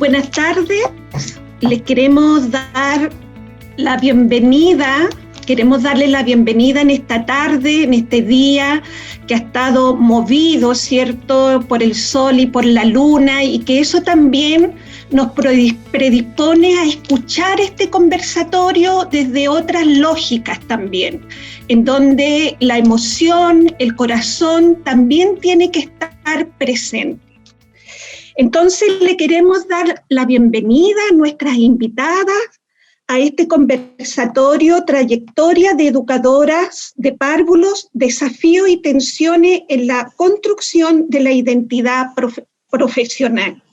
buenas tardes. Les queremos dar la bienvenida. Queremos darle la bienvenida en esta tarde, en este día que ha estado movido, ¿cierto?, por el sol y por la luna, y que eso también nos predispone a escuchar este conversatorio desde otras lógicas también, en donde la emoción, el corazón también tiene que estar presente. Entonces le queremos dar la bienvenida a nuestras invitadas a este conversatorio Trayectoria de Educadoras de Párvulos, Desafíos y Tensiones en la Construcción de la Identidad Profesional.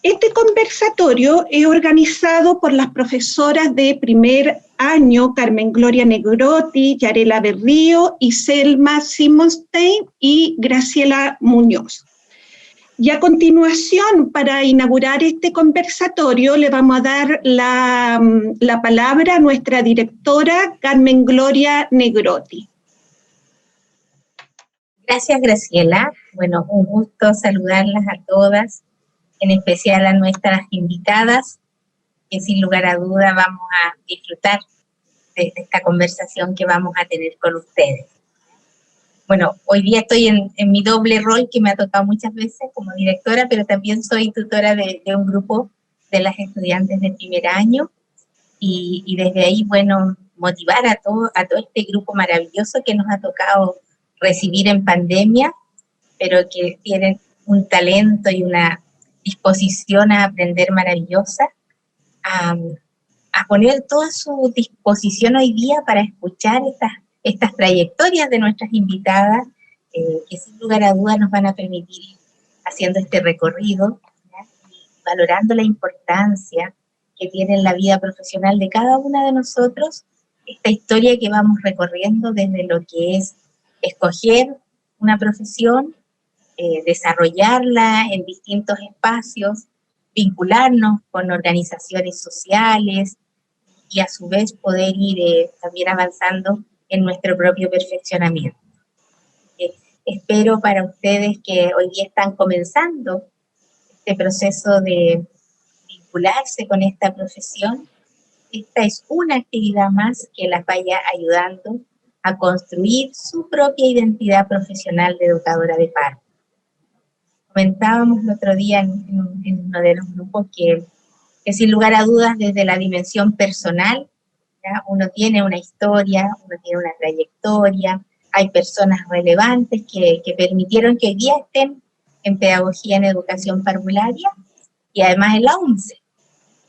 Este conversatorio es organizado por las profesoras de primer año Carmen Gloria Negrotti, Yarela Berrío y Selma Simonstein y Graciela Muñoz. Y a continuación, para inaugurar este conversatorio, le vamos a dar la palabra a nuestra directora, Carmen Gloria Negrotti. Gracias, Graciela. Bueno, un gusto saludarlas a todas, en especial a nuestras invitadas, que sin lugar a duda vamos a disfrutar de esta conversación que vamos a tener con ustedes. Bueno, hoy día estoy en mi doble rol que me ha tocado muchas veces como directora, pero también soy tutora de un grupo de las estudiantes de primer año y desde ahí, bueno, motivar a todo este grupo maravilloso que nos ha tocado recibir en pandemia, pero que tienen un talento y una disposición a aprender maravillosa, a poner toda su disposición hoy día para escuchar estas trayectorias de nuestras invitadas, que sin lugar a dudas nos van a permitir ir haciendo este recorrido, ¿ya? Y valorando la importancia que tiene en la vida profesional de cada una de nosotros, esta historia que vamos recorriendo desde lo que es escoger una profesión, desarrollarla en distintos espacios, vincularnos con organizaciones sociales y a su vez poder ir también avanzando en nuestro propio perfeccionamiento. Espero para ustedes que hoy día están comenzando este proceso de vincularse con esta profesión. Esta es una actividad más que las vaya ayudando a construir su propia identidad profesional de educadora de párvulos. Comentábamos el otro día en uno de los grupos que sin lugar a dudas desde la dimensión personal, ¿ya? Uno tiene una historia, uno tiene una trayectoria, hay personas relevantes que permitieron que hoy día estén en pedagogía en educación parvularia y además en la UNCE.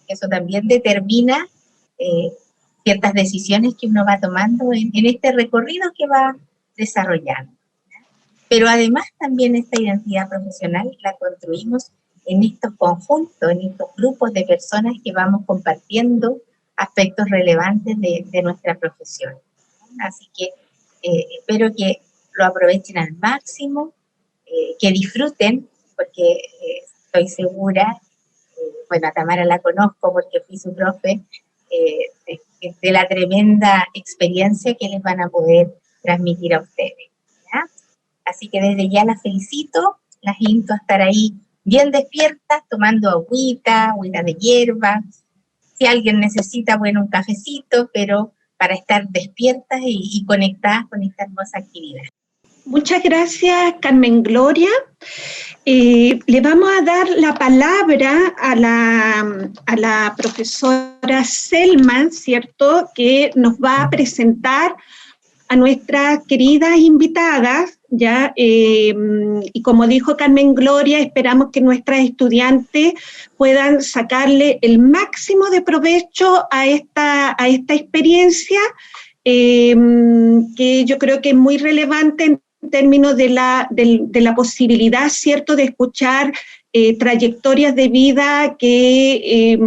Eso también determina ciertas decisiones que uno va tomando en este recorrido que va desarrollando. Pero además también esta identidad profesional la construimos en estos conjuntos, en estos grupos de personas que vamos compartiendo aspectos relevantes de nuestra profesión. Así que espero que lo aprovechen al máximo, que disfruten, porque estoy segura, bueno, a Tamara la conozco porque fui su profe, de la tremenda experiencia que les van a poder transmitir a ustedes, ¿ya? Así que desde ya las felicito, las invito a estar ahí bien despiertas, tomando agüita de hierba. Si alguien necesita, bueno, un cafecito, pero para estar despiertas y conectadas con esta hermosa actividad. Muchas gracias, Carmen Gloria. Le vamos a dar la palabra a la profesora Selma, ¿cierto?, que nos va a presentar a nuestras queridas invitadas, ¿ya? Y como dijo Carmen Gloria, esperamos que nuestras estudiantes puedan sacarle el máximo de provecho a esta experiencia, que yo creo que es muy relevante en términos de la posibilidad, ¿cierto?, de escuchar trayectorias de vida que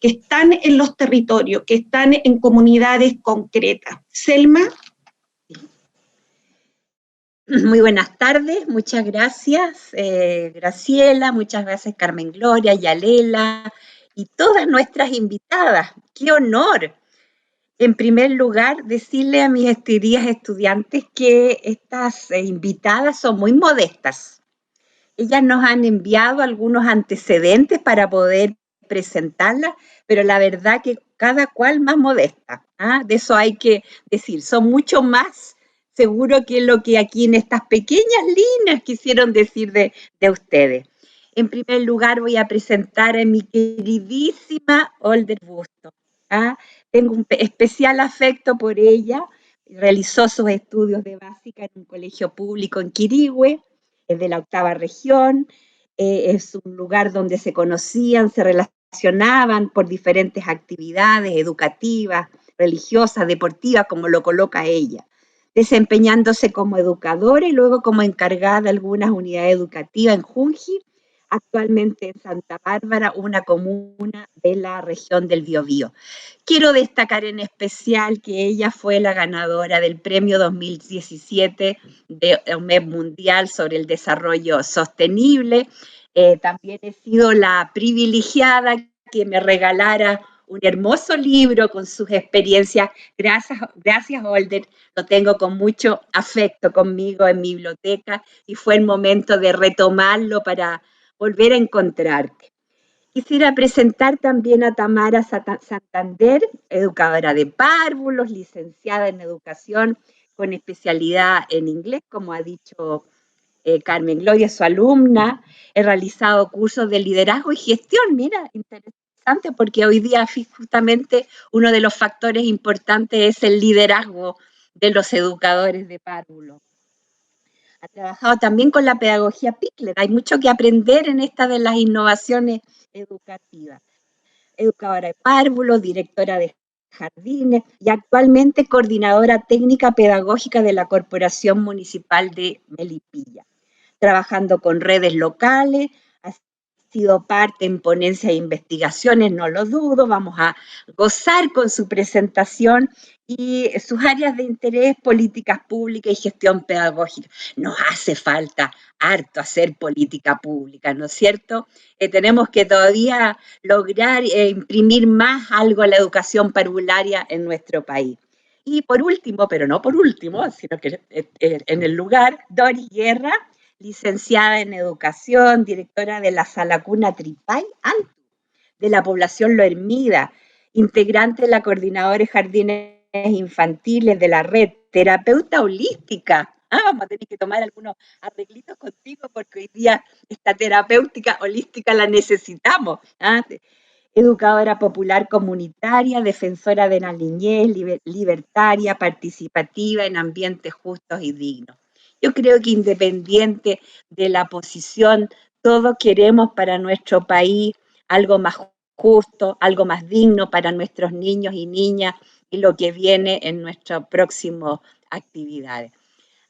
están en los territorios, que están en comunidades concretas. Selma. Muy buenas tardes, muchas gracias Graciela, muchas gracias Carmen Gloria, Yalela y todas nuestras invitadas. ¡Qué honor! En primer lugar, decirle a mis queridas estudiantes que estas invitadas son muy modestas. Ellas nos han enviado algunos antecedentes para poder presentarla, pero la verdad que cada cual más modesta, ¿ah? De eso hay que decir, son mucho más seguro que lo que aquí en estas pequeñas líneas quisieron decir de ustedes. En primer lugar voy a presentar a mi queridísima Older Bustos. ¿Ah? Tengo un especial afecto por ella. Realizó sus estudios de básica en un colegio público en Quirihue, es de la 8ª región. Es un lugar donde se conocían, se relacionaban por diferentes actividades educativas, religiosas, deportivas, como lo coloca ella, desempeñándose como educadora y luego como encargada de algunas unidades educativas en Junji, actualmente en Santa Bárbara, una comuna de la región del Biobío. Quiero destacar en especial que ella fue la ganadora del premio 2017 de OMED Mundial sobre el desarrollo sostenible. También he sido la privilegiada que me regalara un hermoso libro con sus experiencias. Gracias, Older, lo tengo con mucho afecto conmigo en mi biblioteca y fue el momento de retomarlo para volver a encontrarte. Quisiera presentar también a Tamara Santander, educadora de párvulos, licenciada en educación con especialidad en inglés, como ha dicho Carmen Gloria, su alumna. He realizado cursos de liderazgo y gestión. Mira, interesante, porque hoy día justamente uno de los factores importantes es el liderazgo de los educadores de párvulos. Ha trabajado también con la pedagogía Pikler. Hay mucho que aprender en esta de las innovaciones educativas. Educadora de párvulos, directora de jardines y actualmente coordinadora técnica pedagógica de la Corporación Municipal de Melipilla. Trabajando con redes locales, ha sido parte en ponencias e investigaciones, no lo dudo, vamos a gozar con su presentación y sus áreas de interés, políticas públicas y gestión pedagógica. Nos hace falta harto hacer política pública, ¿no es cierto? Tenemos que todavía lograr imprimir más algo a la educación parvularia en nuestro país. Y por último, pero no por último, sino que en el lugar, Doris Guerra, licenciada en educación, directora de la Sala Cuna Tripay, de la población Lo Hermida, integrante de la coordinadora de jardines infantiles de la red, terapeuta holística. Vamos a tener que tomar algunos arreglitos contigo porque hoy día esta terapéutica holística la necesitamos. Educadora popular comunitaria, defensora de la niñez, libertaria, participativa en ambientes justos y dignos. Yo creo que independiente de la posición, todos queremos para nuestro país algo más justo, algo más digno para nuestros niños y niñas y lo que viene en nuestras próximas actividades.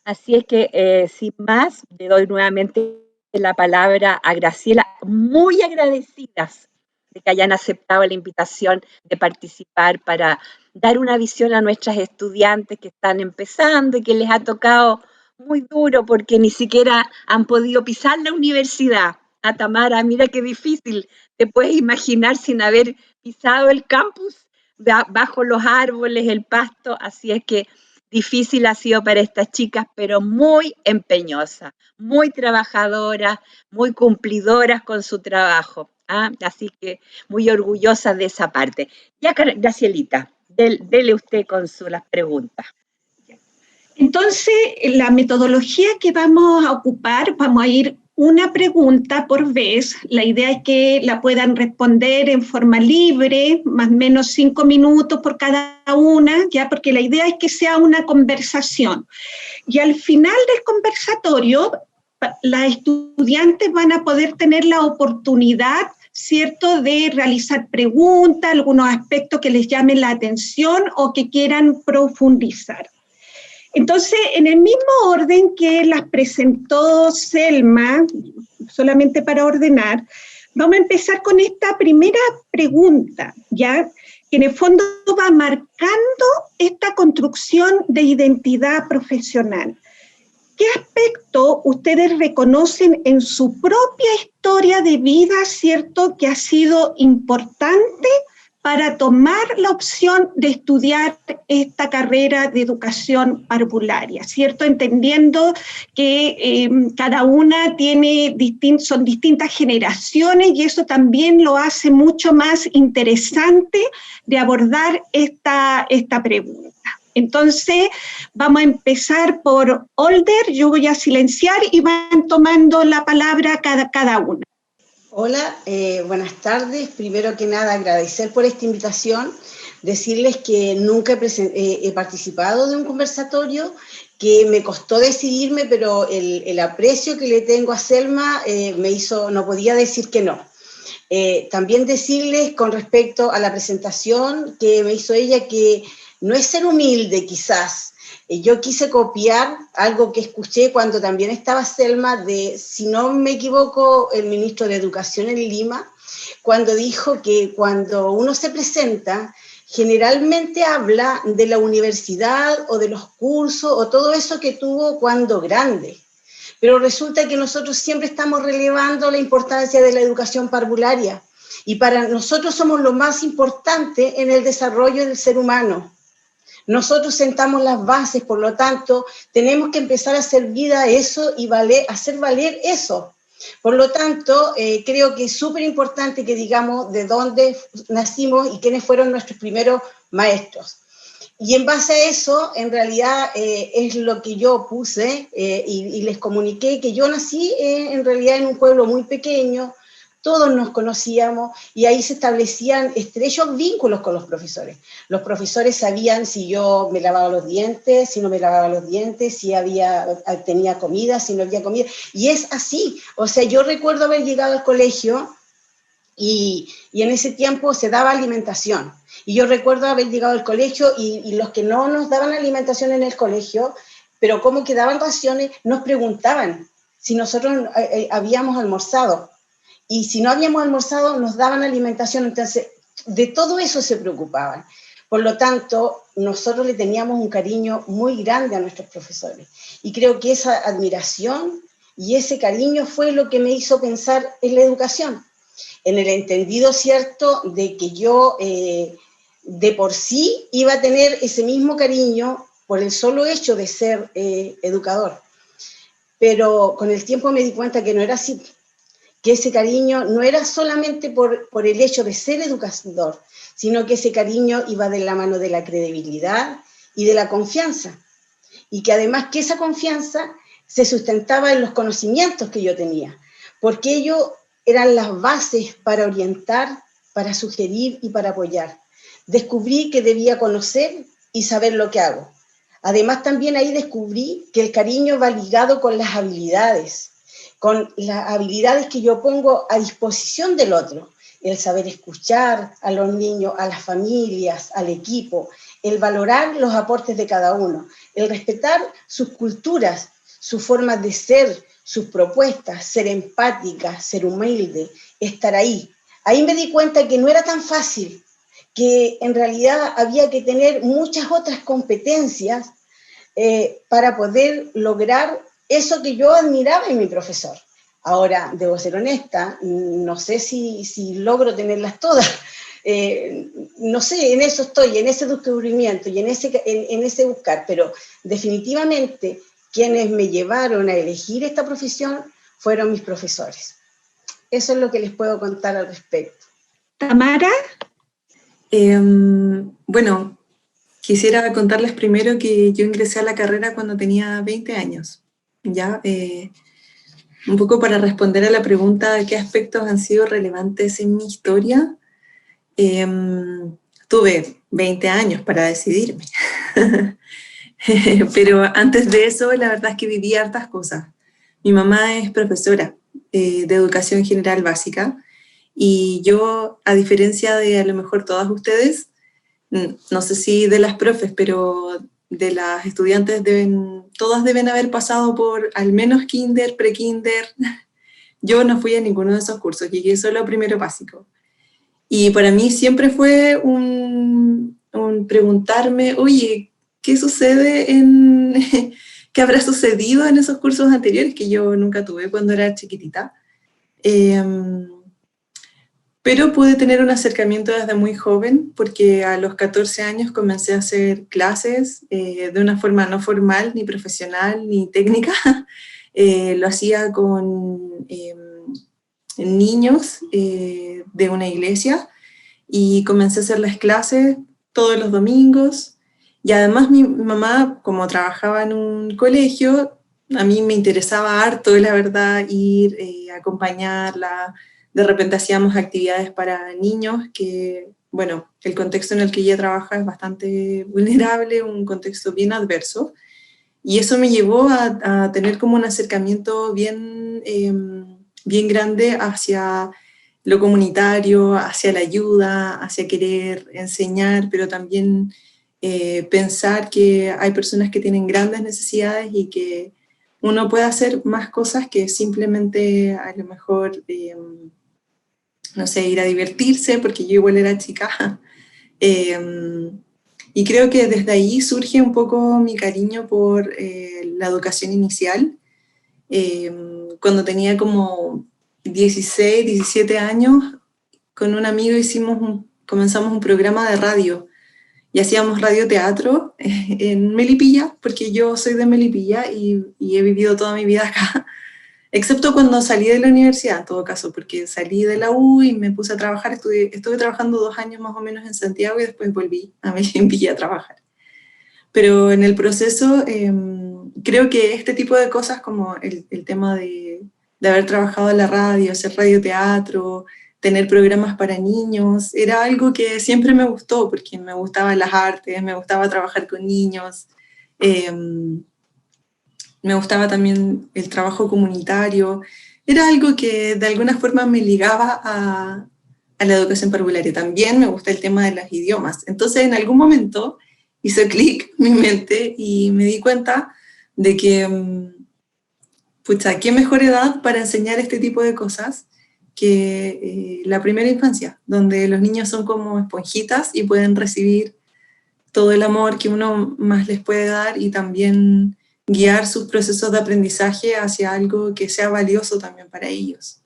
Así es que, sin más, le doy nuevamente la palabra a Graciela, muy agradecidas de que hayan aceptado la invitación de participar para dar una visión a nuestras estudiantes que están empezando y que les ha tocado muy duro porque ni siquiera han podido pisar la universidad. Tamara, mira qué difícil, te puedes imaginar sin haber pisado el campus, bajo los árboles, el pasto, así es que difícil ha sido para estas chicas, pero muy empeñosas, muy trabajadoras, muy cumplidoras con su trabajo. Así que muy orgullosas de esa parte. Ya, Gracielita, dele usted con las preguntas. Entonces, la metodología que vamos a ocupar, vamos a ir una pregunta por vez. La idea es que la puedan responder en forma libre, más o menos 5 minutos por cada una, ya, porque la idea es que sea una conversación. Y al final del conversatorio, las estudiantes van a poder tener la oportunidad, ¿cierto?, de realizar preguntas, algunos aspectos que les llamen la atención o que quieran profundizar. Entonces, en el mismo orden que las presentó Selma, solamente para ordenar, vamos a empezar con esta primera pregunta, ¿ya?, que en el fondo va marcando esta construcción de identidad profesional. ¿Qué aspecto ustedes reconocen en su propia historia de vida, cierto, que ha sido importante para tomar la opción de estudiar esta carrera de educación parvularia, ¿cierto? Entendiendo que cada una son distintas generaciones y eso también lo hace mucho más interesante de abordar esta pregunta. Entonces, vamos a empezar por Older, yo voy a silenciar y van tomando la palabra cada una. Hola, buenas tardes. Primero que nada, agradecer por esta invitación, decirles que nunca he participado de un conversatorio, que me costó decidirme, pero el aprecio que le tengo a Selma no podía decir que no. También decirles con respecto a la presentación que me hizo ella, que no es ser humilde quizás. Yo quise copiar algo que escuché cuando también estaba Selma, si no me equivoco, el ministro de Educación en Lima, cuando dijo que cuando uno se presenta, generalmente habla de la universidad o de los cursos o todo eso que tuvo cuando grande. Pero resulta que nosotros siempre estamos relevando la importancia de la educación parvularia y para nosotros somos lo más importante en el desarrollo del ser humano. Nosotros sentamos las bases, por lo tanto, tenemos que empezar a hacer vida a eso y hacer valer eso. Por lo tanto, creo que es súper importante que digamos de dónde nacimos y quiénes fueron nuestros primeros maestros. Y en base a eso, en realidad, es lo que yo puse y les comuniqué que yo nací en realidad en un pueblo muy pequeño, todos nos conocíamos y ahí se establecían estrechos vínculos con los profesores. Los profesores sabían si yo me lavaba los dientes, si no me lavaba los dientes, si tenía comida, si no había comida. Y es así. O sea, yo recuerdo haber llegado al colegio y en ese tiempo se daba alimentación. Y yo recuerdo haber llegado al colegio y los que no nos daban alimentación en el colegio, pero como que daban raciones, nos preguntaban si nosotros habíamos almorzado. Y si no habíamos almorzado, nos daban alimentación, entonces de todo eso se preocupaban. Por lo tanto, nosotros le teníamos un cariño muy grande a nuestros profesores. Y creo que esa admiración y ese cariño fue lo que me hizo pensar en la educación. En el entendido cierto de que yo de por sí iba a tener ese mismo cariño por el solo hecho de ser educador. Pero con el tiempo me di cuenta que no era así, que ese cariño no era solamente por el hecho de ser educador, sino que ese cariño iba de la mano de la credibilidad y de la confianza. Y que además que esa confianza se sustentaba en los conocimientos que yo tenía, porque ellos eran las bases para orientar, para sugerir y para apoyar. Descubrí que debía conocer y saber lo que hago. Además también ahí descubrí que el cariño va ligado con las habilidades que yo pongo a disposición del otro, el saber escuchar a los niños, a las familias, al equipo, el valorar los aportes de cada uno, el respetar sus culturas, sus formas de ser, sus propuestas, ser empática, ser humilde, estar ahí. Ahí me di cuenta que no era tan fácil, que en realidad había que tener muchas otras competencias para poder lograr eso que yo admiraba en mi profesor. Ahora, debo ser honesta, no sé si logro tenerlas todas. No sé, en eso estoy, en ese descubrimiento y en ese buscar, pero definitivamente quienes me llevaron a elegir esta profesión fueron mis profesores. Eso es lo que les puedo contar al respecto. Tamara. Bueno, quisiera contarles primero que yo ingresé a la carrera cuando tenía 20 años. Ya, un poco para responder a la pregunta de qué aspectos han sido relevantes en mi historia. Tuve 20 años para decidirme. Pero antes de eso, la verdad es que viví hartas cosas. Mi mamá es profesora de educación general básica y yo, a diferencia de a lo mejor todas ustedes, no sé si de las profes, pero de las estudiantes todas deben haber pasado por al menos kinder, pre-kinder. Yo no fui a ninguno de esos cursos, llegué solo a primero básico. Y para mí siempre fue un preguntarme, oye, ¿qué sucede qué habrá sucedido en esos cursos anteriores que yo nunca tuve cuando era chiquitita? pero pude tener un acercamiento desde muy joven, porque a los 14 años comencé a hacer clases de una forma no formal, ni profesional, ni técnica. Lo hacía con niños de una iglesia, y comencé a hacer las clases todos los domingos. Y además mi mamá, como trabajaba en un colegio, a mí me interesaba harto, la verdad, ir a acompañarla. De repente hacíamos actividades para niños que, bueno, el contexto en el que ella trabaja es bastante vulnerable, un contexto bien adverso, y eso me llevó a tener como un acercamiento bien, bien grande hacia lo comunitario, hacia la ayuda, hacia querer enseñar, pero también pensar que hay personas que tienen grandes necesidades y que uno puede hacer más cosas que simplemente a lo mejor, no sé, ir a divertirse, porque yo igual era chica. Y creo que desde ahí surge un poco mi cariño por la educación inicial. Cuando tenía como 16, 17 años, con un amigo comenzamos un programa de radio, y hacíamos radioteatro en Melipilla, porque yo soy de Melipilla y he vivido toda mi vida acá, excepto cuando salí de la universidad, en todo caso, porque salí de la U y me puse a trabajar. Estuve trabajando 2 años más o menos en Santiago, y después volví a Melipilla a trabajar. Pero en el proceso, creo que este tipo de cosas, como el tema de haber trabajado en la radio, hacer radioteatro, tener programas para niños, era algo que siempre me gustó, porque me gustaban las artes, me gustaba trabajar con niños, me gustaba también el trabajo comunitario. Era algo que de alguna forma me ligaba a la educación parvularia. También me gusta el tema de los idiomas. Entonces, en algún momento hizo clic mi mente y me di cuenta de que, pucha, qué mejor edad para enseñar este tipo de cosas que la primera infancia, donde los niños son como esponjitas y pueden recibir todo el amor que uno más les puede dar, y también guiar sus procesos de aprendizaje hacia algo que sea valioso también para ellos.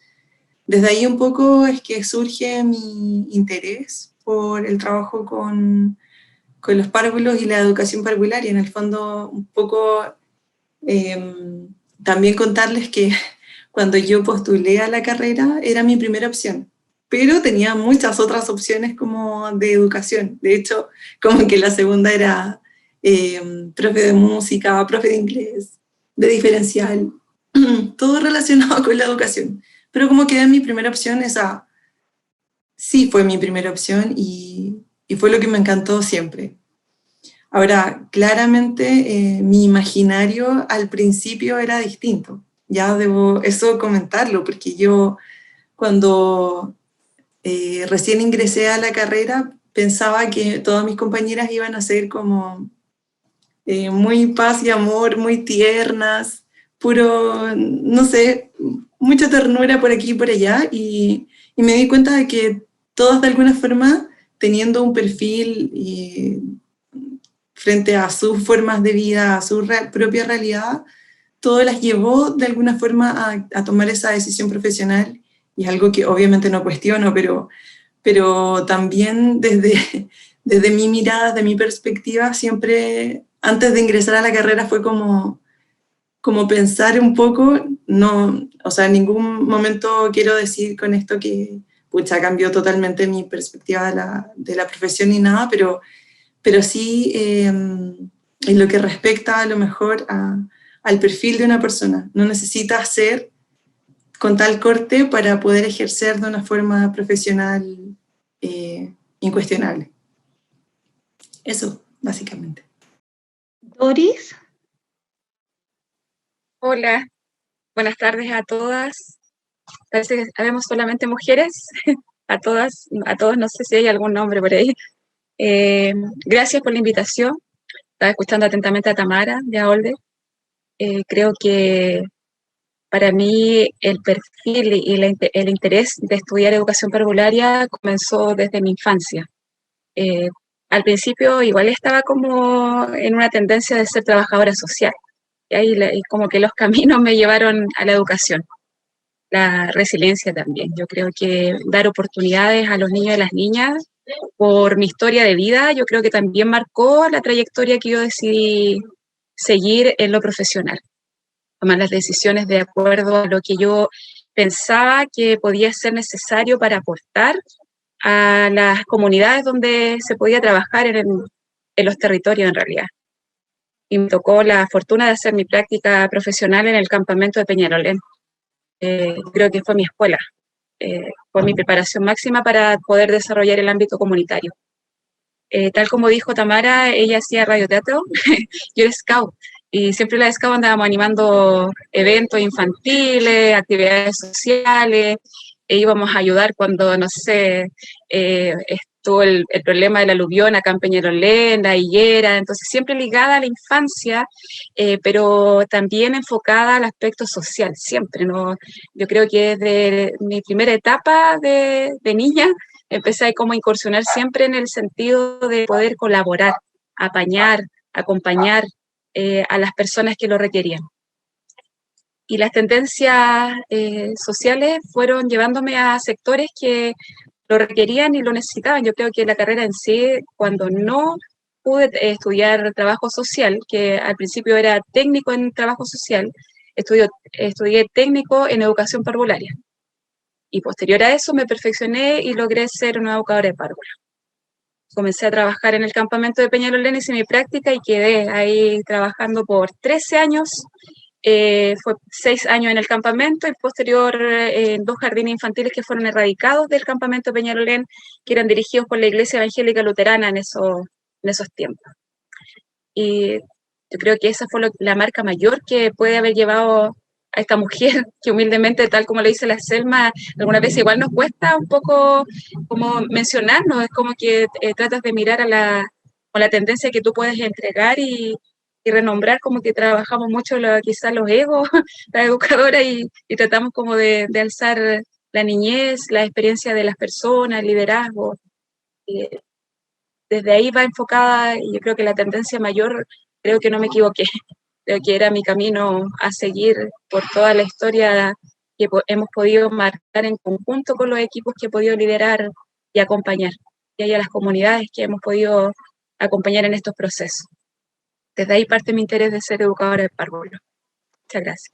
Desde ahí un poco es que surge mi interés por el trabajo con los párvulos y la educación parvularia. En el fondo, un poco también contarles que cuando yo postulé a la carrera era mi primera opción, pero tenía muchas otras opciones como de educación. De hecho, como que la segunda era profe de música, profe de inglés, de diferencial, todo relacionado con la educación. Pero como que era mi primera opción, esa sí fue mi primera opción, y fue lo que me encantó siempre. Ahora, claramente mi imaginario al principio era distinto. Ya debo eso comentarlo, porque yo cuando recién ingresé a la carrera pensaba que todas mis compañeras iban a ser como muy paz y amor, muy tiernas, puro, no sé, mucha ternura por aquí y por allá, y me di cuenta de que todas de alguna forma, teniendo un perfil frente a sus formas de vida, a su propia realidad, todo las llevó de alguna forma a tomar esa decisión profesional, y es algo que obviamente no cuestiono, pero también desde mi mirada, de mi perspectiva, siempre antes de ingresar a la carrera fue como pensar un poco, no, o sea, en ningún momento quiero decir con esto que pucha, cambió totalmente mi perspectiva de la profesión ni nada, pero sí en lo que respecta a lo mejor al perfil de una persona. No necesita ser con tal corte para poder ejercer de una forma profesional incuestionable. Eso, básicamente. Doris. Hola, buenas tardes a todas. Parece que habemos solamente mujeres. A todos, no sé si hay algún nombre por ahí. Gracias por la invitación. Estaba escuchando atentamente a Tamara de AOLDE. Creo que para mí el perfil y el interés de estudiar educación parvularia comenzó desde mi infancia. Al principio igual estaba como en una tendencia de ser trabajadora social, y ahí como que los caminos me llevaron a la educación. la resiliencia también. Yo creo que dar oportunidades a los niños y a las niñas, por mi historia de vida, yo creo que también marcó la trayectoria que yo decidí seguir en lo profesional. Tomar las decisiones de acuerdo a lo que yo pensaba que podía ser necesario para aportar a las comunidades donde se podía trabajar en los territorios en realidad. Y me tocó la fortuna de hacer mi práctica profesional en el campamento de Peñalolén. Creo que fue mi escuela, fue mi preparación máxima para poder desarrollar el ámbito comunitario. Tal como dijo Tamara, ella hacía radioteatro, yo era scout, y siempre la scout andábamos animando eventos infantiles, actividades sociales, e íbamos a ayudar cuando, no sé, estuvo el problema del aluvión acá en Peñalolén, la higuera, entonces siempre ligada a la infancia, pero también enfocada al aspecto social, siempre, ¿no? Yo creo que desde mi primera etapa de niña, empecé a como incursionar siempre en el sentido de poder colaborar, apañar, acompañar a las personas que lo requerían. Y las tendencias sociales fueron llevándome a sectores que lo requerían y lo necesitaban. Yo creo que la carrera en sí, cuando no pude estudiar trabajo social, que al principio era técnico en trabajo social, estudié técnico en educación parvularia. Y posterior a eso me perfeccioné y logré ser una educadora de párvula. Comencé a trabajar en el campamento de Peñalolén, hice mi práctica y quedé ahí trabajando por 13 años. Fue 6 años en el campamento y posterior en 2 jardines infantiles que fueron erradicados del campamento de Peñalolén, que eran dirigidos por la Iglesia Evangélica Luterana en esos tiempos. Y yo creo que esa fue la marca mayor que puede haber llevado a esta mujer, que humildemente, tal como le dice la Selma, algunas veces igual nos cuesta un poco como mencionarnos, es como que tratas de mirar a la tendencia que tú puedes entregar y renombrar, como que trabajamos mucho quizás los egos, la educadora, y tratamos como de alzar la niñez, la experiencia de las personas, el liderazgo. Desde ahí va enfocada, y yo creo que la tendencia mayor, creo que no me equivoqué, creo que era mi camino a seguir por toda la historia que hemos podido marcar en conjunto con los equipos que he podido liderar y acompañar, y a las comunidades que hemos podido acompañar en estos procesos. Desde ahí parte mi interés de ser educadora de párvulo. Muchas gracias.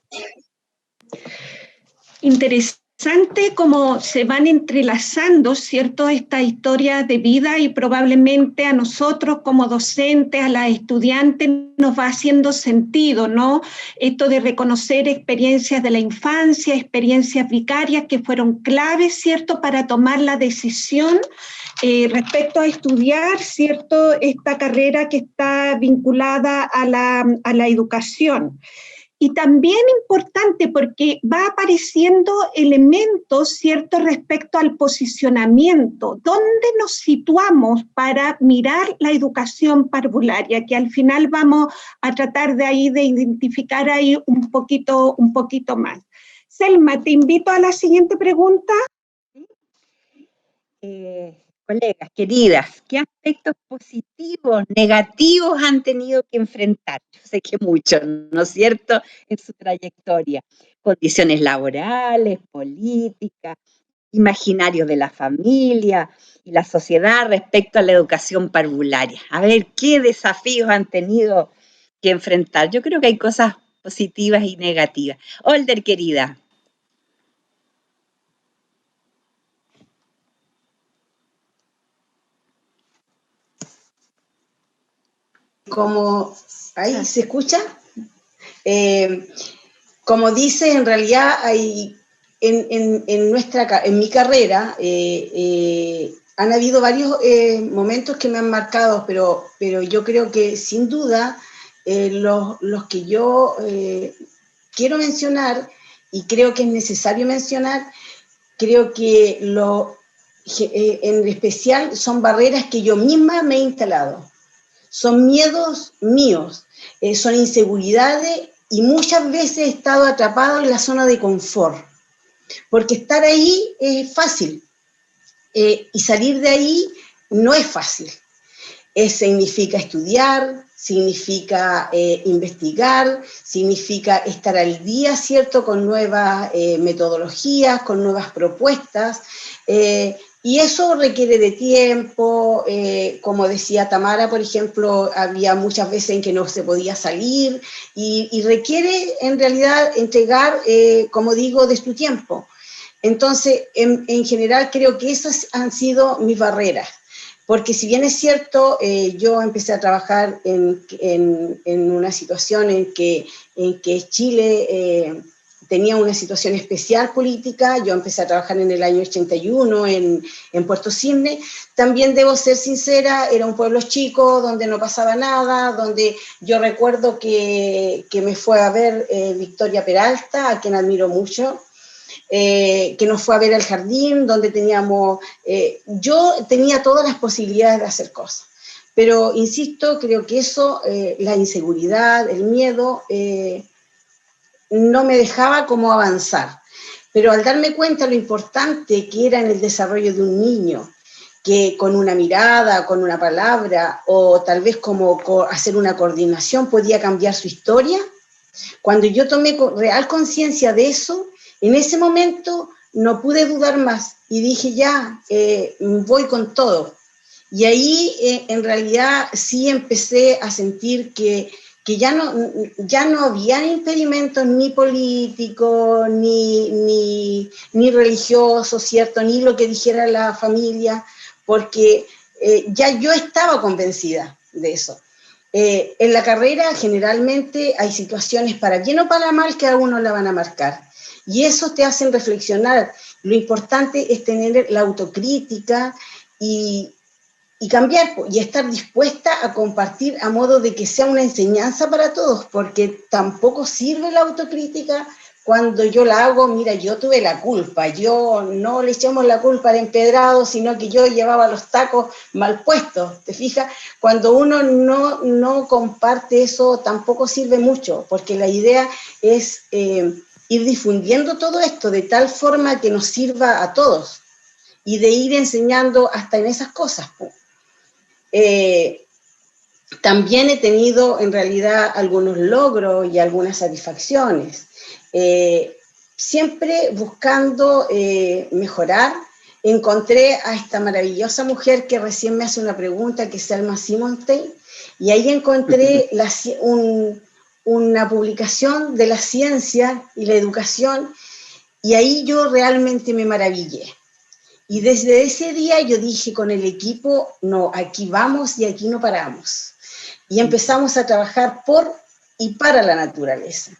Interesante cómo se van entrelazando, ¿cierto?, estas historias de vida, y probablemente a nosotros como docentes, a las estudiantes, nos va haciendo sentido, ¿no? Esto de reconocer experiencias de la infancia, experiencias vicarias que fueron claves, ¿cierto?, para tomar la decisión respecto a estudiar, ¿cierto?, esta carrera que está vinculada a la educación. Y también importante porque va apareciendo elementos, ¿cierto?, respecto al posicionamiento. ¿Dónde nos situamos para mirar la educación parvularia? Que al final vamos a tratar de identificar ahí un poquito más. Selma, te invito a la siguiente pregunta. Colegas, queridas, ¿qué aspectos positivos, negativos han tenido que enfrentar? Yo sé que muchos, ¿no es cierto?, en su trayectoria. Condiciones laborales, políticas, imaginarios de la familia y la sociedad respecto a la educación parvularia. A ver, ¿qué desafíos han tenido que enfrentar? Yo creo que hay cosas positivas y negativas. Older, querida. Como ahí se escucha, como dice, en realidad hay en mi carrera han habido varios momentos que me han marcado, pero yo creo que sin duda los que yo quiero mencionar, y creo que es necesario mencionar, creo que en especial son barreras que yo misma me he instalado. Son miedos míos, son inseguridades, y muchas veces he estado atrapado en la zona de confort, porque estar ahí es fácil, y salir de ahí no es fácil. Significa estudiar, significa investigar, significa estar al día, ¿cierto?, con nuevas metodologías, con nuevas propuestas, y eso requiere de tiempo. Como decía Tamara, por ejemplo, había muchas veces en que no se podía salir, y requiere en realidad entregar, como digo, de su tiempo. Entonces, en general creo que esas han sido mis barreras. Porque si bien es cierto, yo empecé a trabajar en una situación en que Chile tenía una situación especial política. Yo empecé a trabajar en el año 81 en Puerto Cisne. También debo ser sincera, era un pueblo chico, donde no pasaba nada, donde yo recuerdo que me fue a ver Victoria Peralta, a quien admiro mucho, que nos fue a ver al jardín, donde teníamos, yo tenía todas las posibilidades de hacer cosas, pero insisto, creo que eso, la inseguridad, el miedo, no me dejaba como avanzar. Pero al darme cuenta lo importante que era en el desarrollo de un niño, que con una mirada, con una palabra, o tal vez como hacer una coordinación podía cambiar su historia, cuando yo tomé real conciencia de eso, en ese momento no pude dudar más y dije ya, voy con todo. Y ahí en realidad sí empecé a sentir que ya no había impedimentos ni políticos, ni religiosos, ¿cierto? Ni lo que dijera la familia, porque ya yo estaba convencida de eso. En la carrera generalmente hay situaciones para bien o para mal que a uno la van a marcar. Y eso te hacen reflexionar. Lo importante es tener la autocrítica y cambiar, y estar dispuesta a compartir a modo de que sea una enseñanza para todos, porque tampoco sirve la autocrítica cuando yo la hago, mira, yo tuve la culpa, yo no le echamos la culpa al empedrado, sino que yo llevaba los tacos mal puestos, ¿te fijas? Cuando uno no comparte eso, tampoco sirve mucho, porque la idea es ir difundiendo todo esto de tal forma que nos sirva a todos, y de ir enseñando hasta en esas cosas. También he tenido en realidad algunos logros y algunas satisfacciones, siempre buscando mejorar. Encontré a esta maravillosa mujer que recién me hace una pregunta, que es Selma Simonstein, y ahí encontré una publicación de la ciencia y la educación, y ahí yo realmente me maravillé. Y desde ese día yo dije con el equipo, no, aquí vamos y aquí no paramos. Y empezamos a trabajar por y para la naturaleza.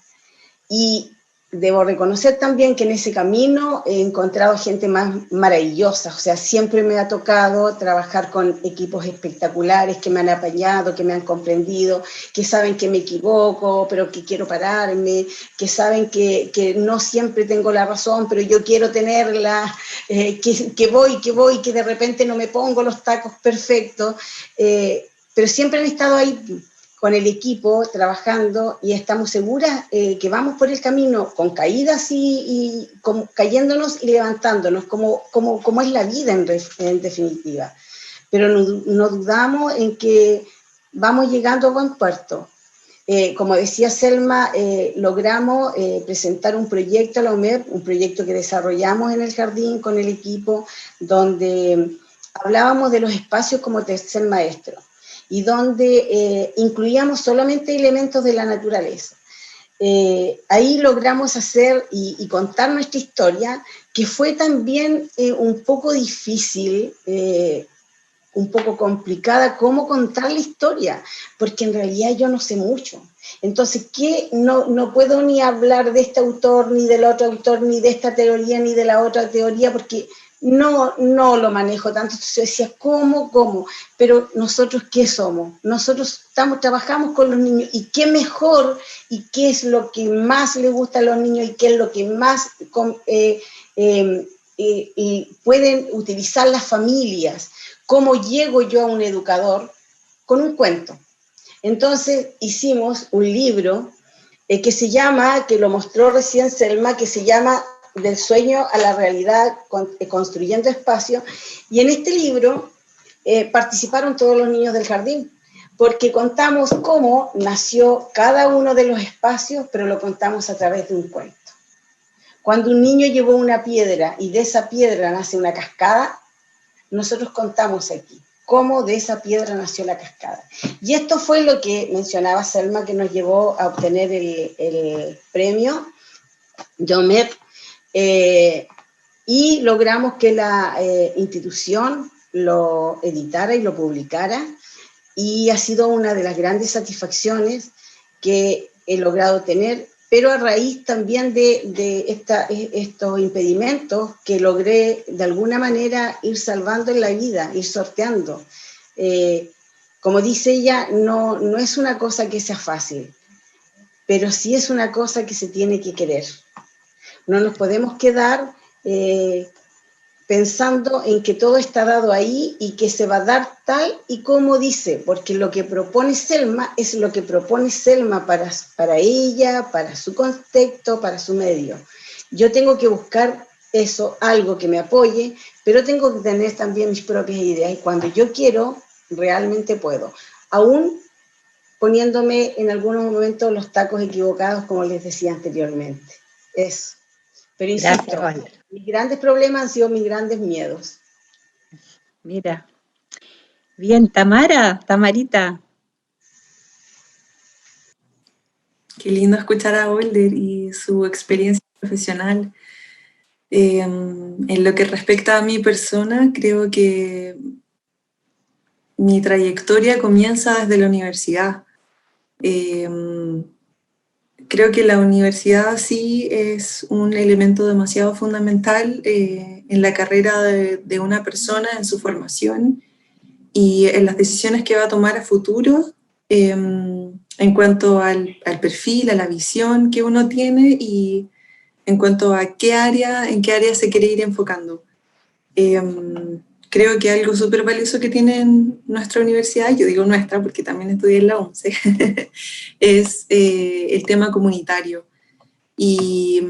Y debo reconocer también que en ese camino he encontrado gente más maravillosa. O sea, siempre me ha tocado trabajar con equipos espectaculares que me han apañado, que me han comprendido, que saben que me equivoco, pero que quiero pararme, que saben que no siempre tengo la razón, pero yo quiero tenerla, que voy, que de repente no me pongo los tacos perfectos, pero siempre han estado ahí con el equipo trabajando, y estamos seguras que vamos por el camino con caídas y cayéndonos y levantándonos, como es la vida en definitiva. Pero no dudamos en que vamos llegando a buen puerto. Como decía Selma, logramos presentar un proyecto a la UMEP, un proyecto que desarrollamos en el jardín con el equipo, donde hablábamos de los espacios como tercer maestro, y donde incluíamos solamente elementos de la naturaleza. Ahí logramos hacer y contar nuestra historia, que fue también un poco difícil, un poco complicada, cómo contar la historia, porque en realidad yo no sé mucho. Entonces, no puedo ni hablar de este autor, ni del otro autor, ni de esta teoría, ni de la otra teoría, porque no lo manejo tanto. Entonces yo decía, ¿cómo? Pero nosotros, ¿qué somos? Nosotros trabajamos con los niños, y qué mejor, y qué es lo que más les gusta a los niños, y qué es lo que más pueden utilizar las familias. ¿Cómo llego yo a un educador? Con un cuento. Entonces hicimos un libro que se llama, que lo mostró recién Selma, que se llama Del sueño a la realidad, construyendo espacio, y en este libro participaron todos los niños del jardín, porque contamos cómo nació cada uno de los espacios, pero lo contamos a través de un cuento. Cuando un niño llevó una piedra y de esa piedra nace una cascada, nosotros contamos aquí cómo de esa piedra nació la cascada. Y esto fue lo que mencionaba Selma, que nos llevó a obtener el premio YOMEP, y logramos que la institución lo editara y lo publicara, y ha sido una de las grandes satisfacciones que he logrado tener, pero a raíz también de estos impedimentos que logré de alguna manera ir salvando en la vida, ir sorteando. Como dice ella, no es una cosa que sea fácil, pero sí es una cosa que se tiene que querer. No nos podemos quedar pensando en que todo está dado ahí y que se va a dar tal y como dice, porque lo que propone Selma es lo que propone Selma para ella, para su contexto, para su medio. Yo tengo que buscar eso, algo que me apoye, pero tengo que tener también mis propias ideas, y cuando yo quiero, realmente puedo. Aún poniéndome en algunos momentos los tacos equivocados, como les decía anteriormente. Eso. Pero insisto, mis grandes problemas han sido mis grandes miedos. Mira. Bien, Tamarita. Qué lindo escuchar a Older y su experiencia profesional. En lo que respecta a mi persona, creo que mi trayectoria comienza desde la universidad. Creo que la universidad sí es un elemento demasiado fundamental en la carrera de una persona, en su formación y en las decisiones que va a tomar a futuro, en cuanto al perfil, a la visión que uno tiene y en cuanto a en qué área se quiere ir enfocando. Creo que algo súper valioso que tiene nuestra universidad, yo digo nuestra porque también estudié en la UNCE, es el tema comunitario. Y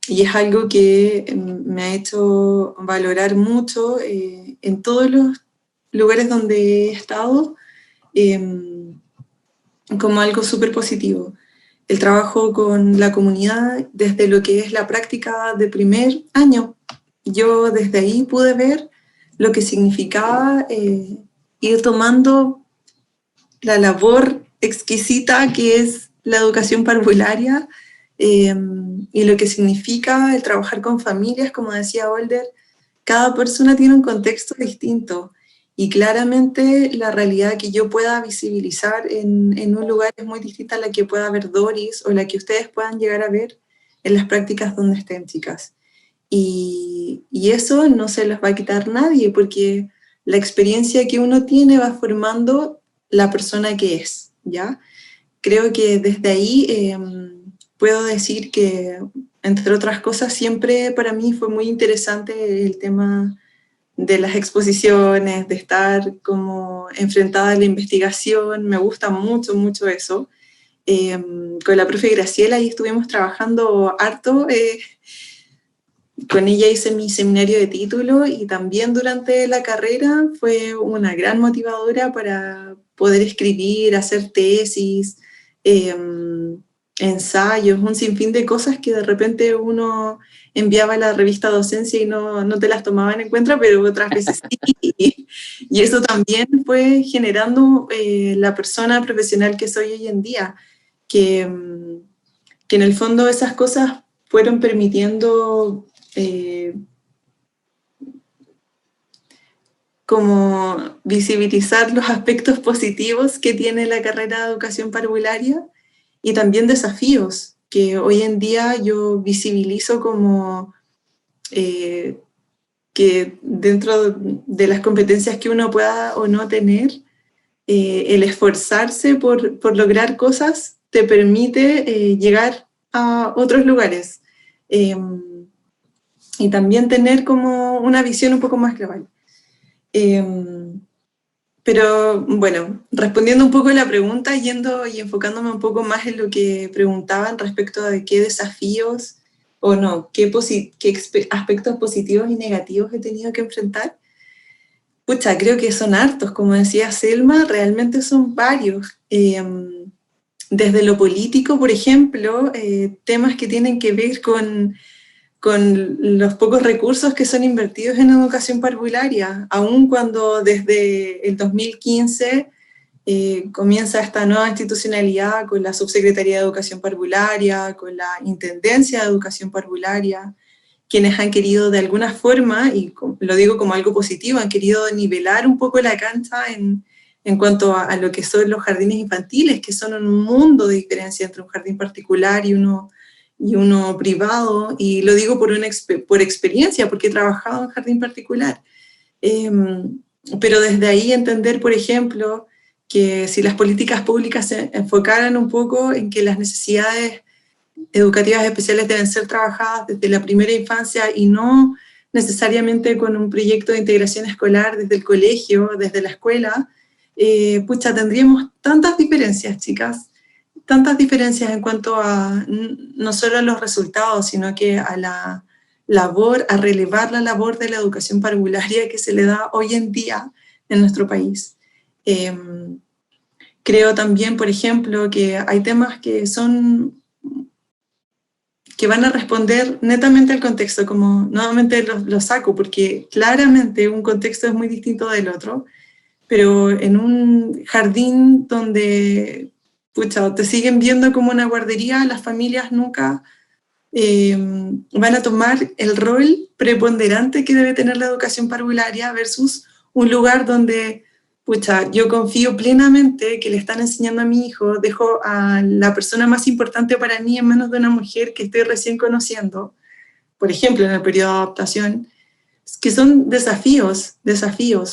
es algo que me ha hecho valorar mucho en todos los lugares donde he estado, como algo súper positivo. El trabajo con la comunidad desde lo que es la práctica de primer año. Yo desde ahí pude ver lo que significaba ir tomando la labor exquisita que es la educación parvularia, y lo que significa el trabajar con familias, como decía Older. Cada persona tiene un contexto distinto y claramente la realidad que yo pueda visibilizar en un lugar es muy distinta a la que pueda ver Doris o la que ustedes puedan llegar a ver en las prácticas donde estén, chicas. Y eso no se los va a quitar nadie, porque la experiencia que uno tiene va formando la persona que es, ¿ya? Creo que desde ahí puedo decir que, entre otras cosas, siempre para mí fue muy interesante el tema de las exposiciones, de estar como enfrentada a la investigación. Me gusta mucho, mucho eso. Con la profe Graciela ahí estuvimos trabajando harto. Con ella hice mi seminario de título y también durante la carrera fue una gran motivadora para poder escribir, hacer tesis, ensayos, un sinfín de cosas que de repente uno enviaba a la revista Docencia y no te las tomaban en cuenta, pero otras veces sí. Y eso también fue generando la persona profesional que soy hoy en día, que en el fondo esas cosas fueron permitiendo como visibilizar los aspectos positivos que tiene la carrera de educación parvularia y también desafíos que hoy en día yo visibilizo como que dentro de las competencias que uno pueda o no tener, el esforzarse por lograr cosas te permite llegar a otros lugares. Y también tener como una visión un poco más global. Pero bueno, respondiendo un poco a la pregunta, yendo y enfocándome un poco más en lo que preguntaban respecto de qué desafíos o no, qué aspectos positivos y negativos he tenido que enfrentar. Pucha, creo que son hartos, como decía Selma, realmente son varios. Desde lo político, por ejemplo, temas que tienen que ver con los pocos recursos que son invertidos en educación parvularia, aun cuando desde el 2015 comienza esta nueva institucionalidad con la Subsecretaría de Educación Parvularia, con la Intendencia de Educación Parvularia, quienes han querido de alguna forma, y lo digo como algo positivo, han querido nivelar un poco la cancha en cuanto a lo que son los jardines infantiles, que son un mundo de diferencia entre un jardín particular y uno privado, y lo digo por experiencia, porque he trabajado en jardín particular. Pero desde ahí entender, por ejemplo, que si las políticas públicas se enfocaran un poco en que las necesidades educativas especiales deben ser trabajadas desde la primera infancia y no necesariamente con un proyecto de integración escolar desde el colegio, desde la escuela, pucha, tendríamos tantas diferencias, chicas, tantas diferencias en cuanto a no solo a los resultados, sino que a la labor, a relevar la labor de la educación parvularia que se le da hoy en día en nuestro país. Creo también, por ejemplo, que hay temas que van a responder netamente al contexto, como nuevamente lo saco, porque claramente un contexto es muy distinto del otro, pero en un jardín donde pucha, te siguen viendo como una guardería, las familias nunca van a tomar el rol preponderante que debe tener la educación parvularia versus un lugar donde, pucha, yo confío plenamente que le están enseñando a mi hijo, dejo a la persona más importante para mí en manos de una mujer que estoy recién conociendo, por ejemplo, en el periodo de adaptación, que son desafíos,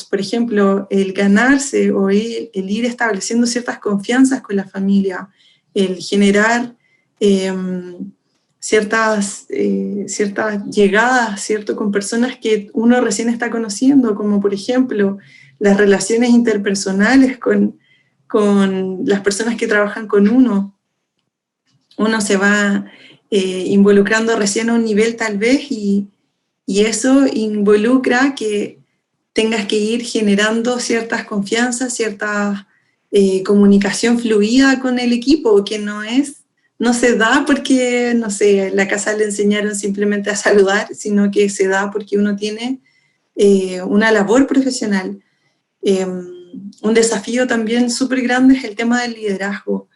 por ejemplo, el ganarse o el ir estableciendo ciertas confianzas con la familia, el generar ciertas llegadas, ¿cierto?, con personas que uno recién está conociendo, como por ejemplo las relaciones interpersonales con las personas que trabajan con uno. Uno se va involucrando recién a un nivel tal vez y eso involucra que tengas que ir generando ciertas confianzas, cierta comunicación fluida con el equipo, que no se da porque, no sé, en la casa le enseñaron simplemente a saludar, sino que se da porque uno tiene una labor profesional. Un desafío también súper grande es el tema del liderazgo,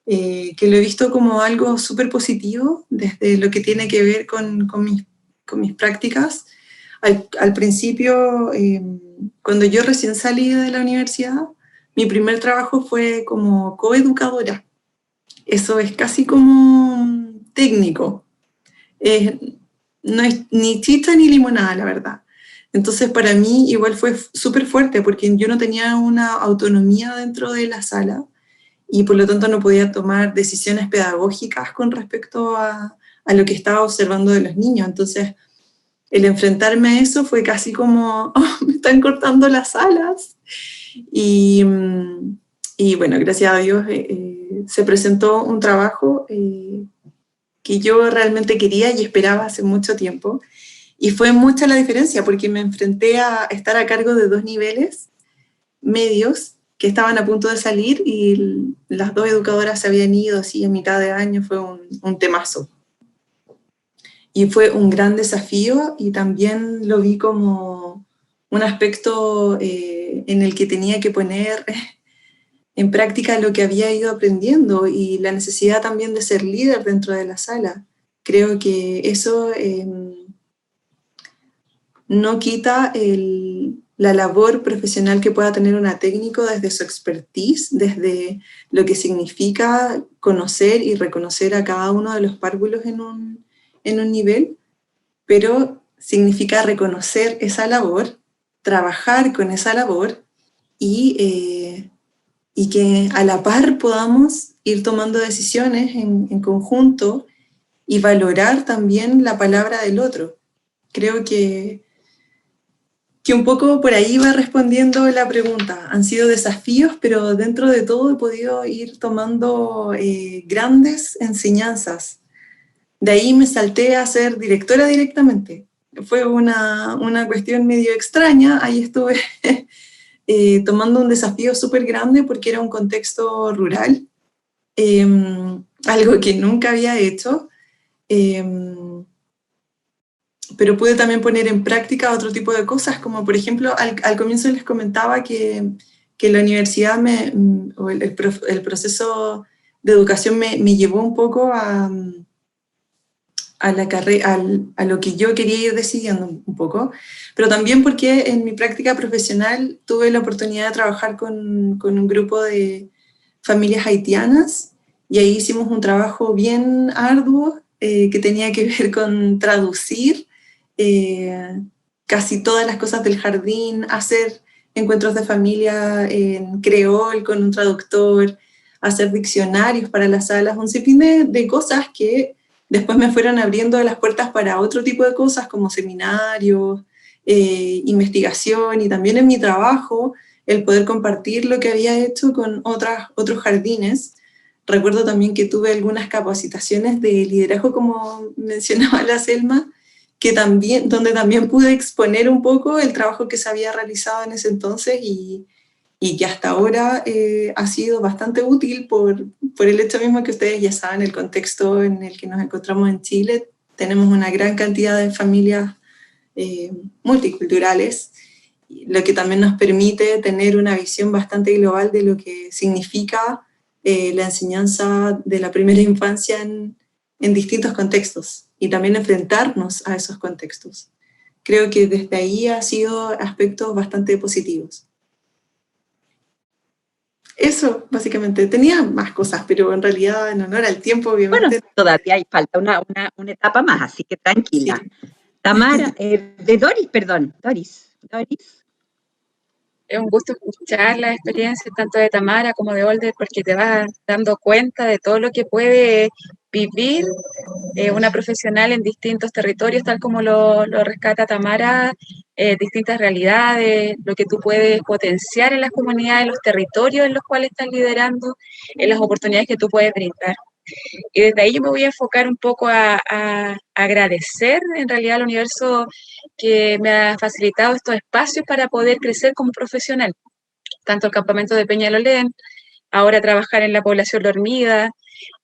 que lo he visto como algo súper positivo desde lo que tiene que ver con mis prácticas. Al principio, cuando yo recién salí de la universidad, mi primer trabajo fue como coeducadora. Eso es casi como técnico. No es ni chicha ni limonada, la verdad. Entonces, para mí igual fue súper fuerte, porque yo no tenía una autonomía dentro de la sala, y por lo tanto no podía tomar decisiones pedagógicas con respecto a lo que estaba observando de los niños. Entonces, el enfrentarme a eso fue casi como, oh, me están cortando las alas. Y bueno, gracias a Dios se presentó un trabajo que yo realmente quería y esperaba hace mucho tiempo. Y fue mucha la diferencia, porque me enfrenté a estar a cargo de 2 niveles medios que estaban a punto de salir, y las 2 educadoras se habían ido así a mitad de año. Fue un temazo. Y fue un gran desafío, y también lo vi como un aspecto en el que tenía que poner en práctica lo que había ido aprendiendo, y la necesidad también de ser líder dentro de la sala. Creo que eso no quita la labor profesional que pueda tener una técnico desde su expertise, desde lo que significa conocer y reconocer a cada uno de los párvulos en un nivel, pero significa reconocer esa labor, trabajar con esa labor y que a la par podamos ir tomando decisiones en conjunto y valorar también la palabra del otro. Creo que un poco por ahí va respondiendo la pregunta. Han sido desafíos, pero dentro de todo he podido ir tomando grandes enseñanzas. De ahí me salté a ser directora directamente. fue una cuestión medio extraña. Ahí estuve tomando un desafío súper grande porque era un contexto rural, algo que nunca había hecho, pero pude también poner en práctica otro tipo de cosas, como por ejemplo, al comienzo les comentaba que la universidad, o el proceso de educación me llevó un poco a la carrera, a lo que yo quería ir decidiendo un poco, pero también porque en mi práctica profesional tuve la oportunidad de trabajar con un grupo de familias haitianas, y ahí hicimos un trabajo bien arduo que tenía que ver con traducir casi todas las cosas del jardín, hacer encuentros de familia en creol con un traductor, hacer diccionarios para las salas, un sinfín de cosas que después me fueron abriendo las puertas para otro tipo de cosas como seminarios, investigación, y también en mi trabajo el poder compartir lo que había hecho con otros jardines. Recuerdo también que tuve algunas capacitaciones de liderazgo, como mencionaba la Selma, donde también pude exponer un poco el trabajo que se había realizado en ese entonces y que hasta ahora ha sido bastante útil por el hecho mismo que ustedes ya saben, el contexto en el que nos encontramos en Chile. Tenemos una gran cantidad de familias multiculturales, lo que también nos permite tener una visión bastante global de lo que significa la enseñanza de la primera infancia en distintos contextos, y también enfrentarnos a esos contextos. Creo que desde ahí ha sido aspectos bastante positivos. Eso, básicamente. Tenía más cosas, pero en realidad, en honor al tiempo, obviamente... Bueno, todavía hay falta una etapa más, así que tranquila. Sí. Tamara, Doris. Es un gusto escuchar la experiencia tanto de Tamara como de Older, porque te vas dando cuenta de todo lo que puede vivir una profesional en distintos territorios, tal como lo rescata Tamara, distintas realidades, lo que tú puedes potenciar en las comunidades, en los territorios en los cuales estás liderando, en las oportunidades que tú puedes brindar. Y desde ahí yo me voy a enfocar un poco a agradecer en realidad al universo que me ha facilitado estos espacios para poder crecer como profesional, tanto el campamento de Peñalolén, ahora trabajar en la población dormida,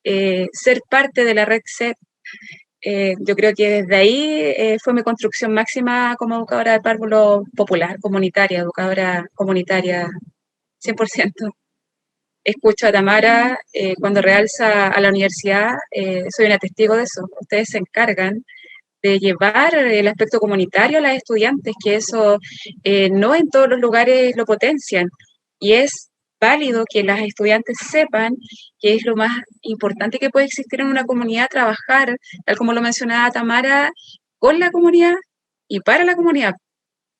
ser parte de la red SET. Yo creo que desde ahí fue mi construcción máxima como educadora de párvulo popular, comunitaria, educadora comunitaria 100%. Escucho a Tamara cuando realza a la universidad, soy una testigo de eso. Ustedes se encargan de llevar el aspecto comunitario a las estudiantes, que eso no en todos los lugares lo potencian, y es válido que las estudiantes sepan que es lo más importante que puede existir en una comunidad, trabajar, tal como lo mencionaba Tamara, con la comunidad y para la comunidad.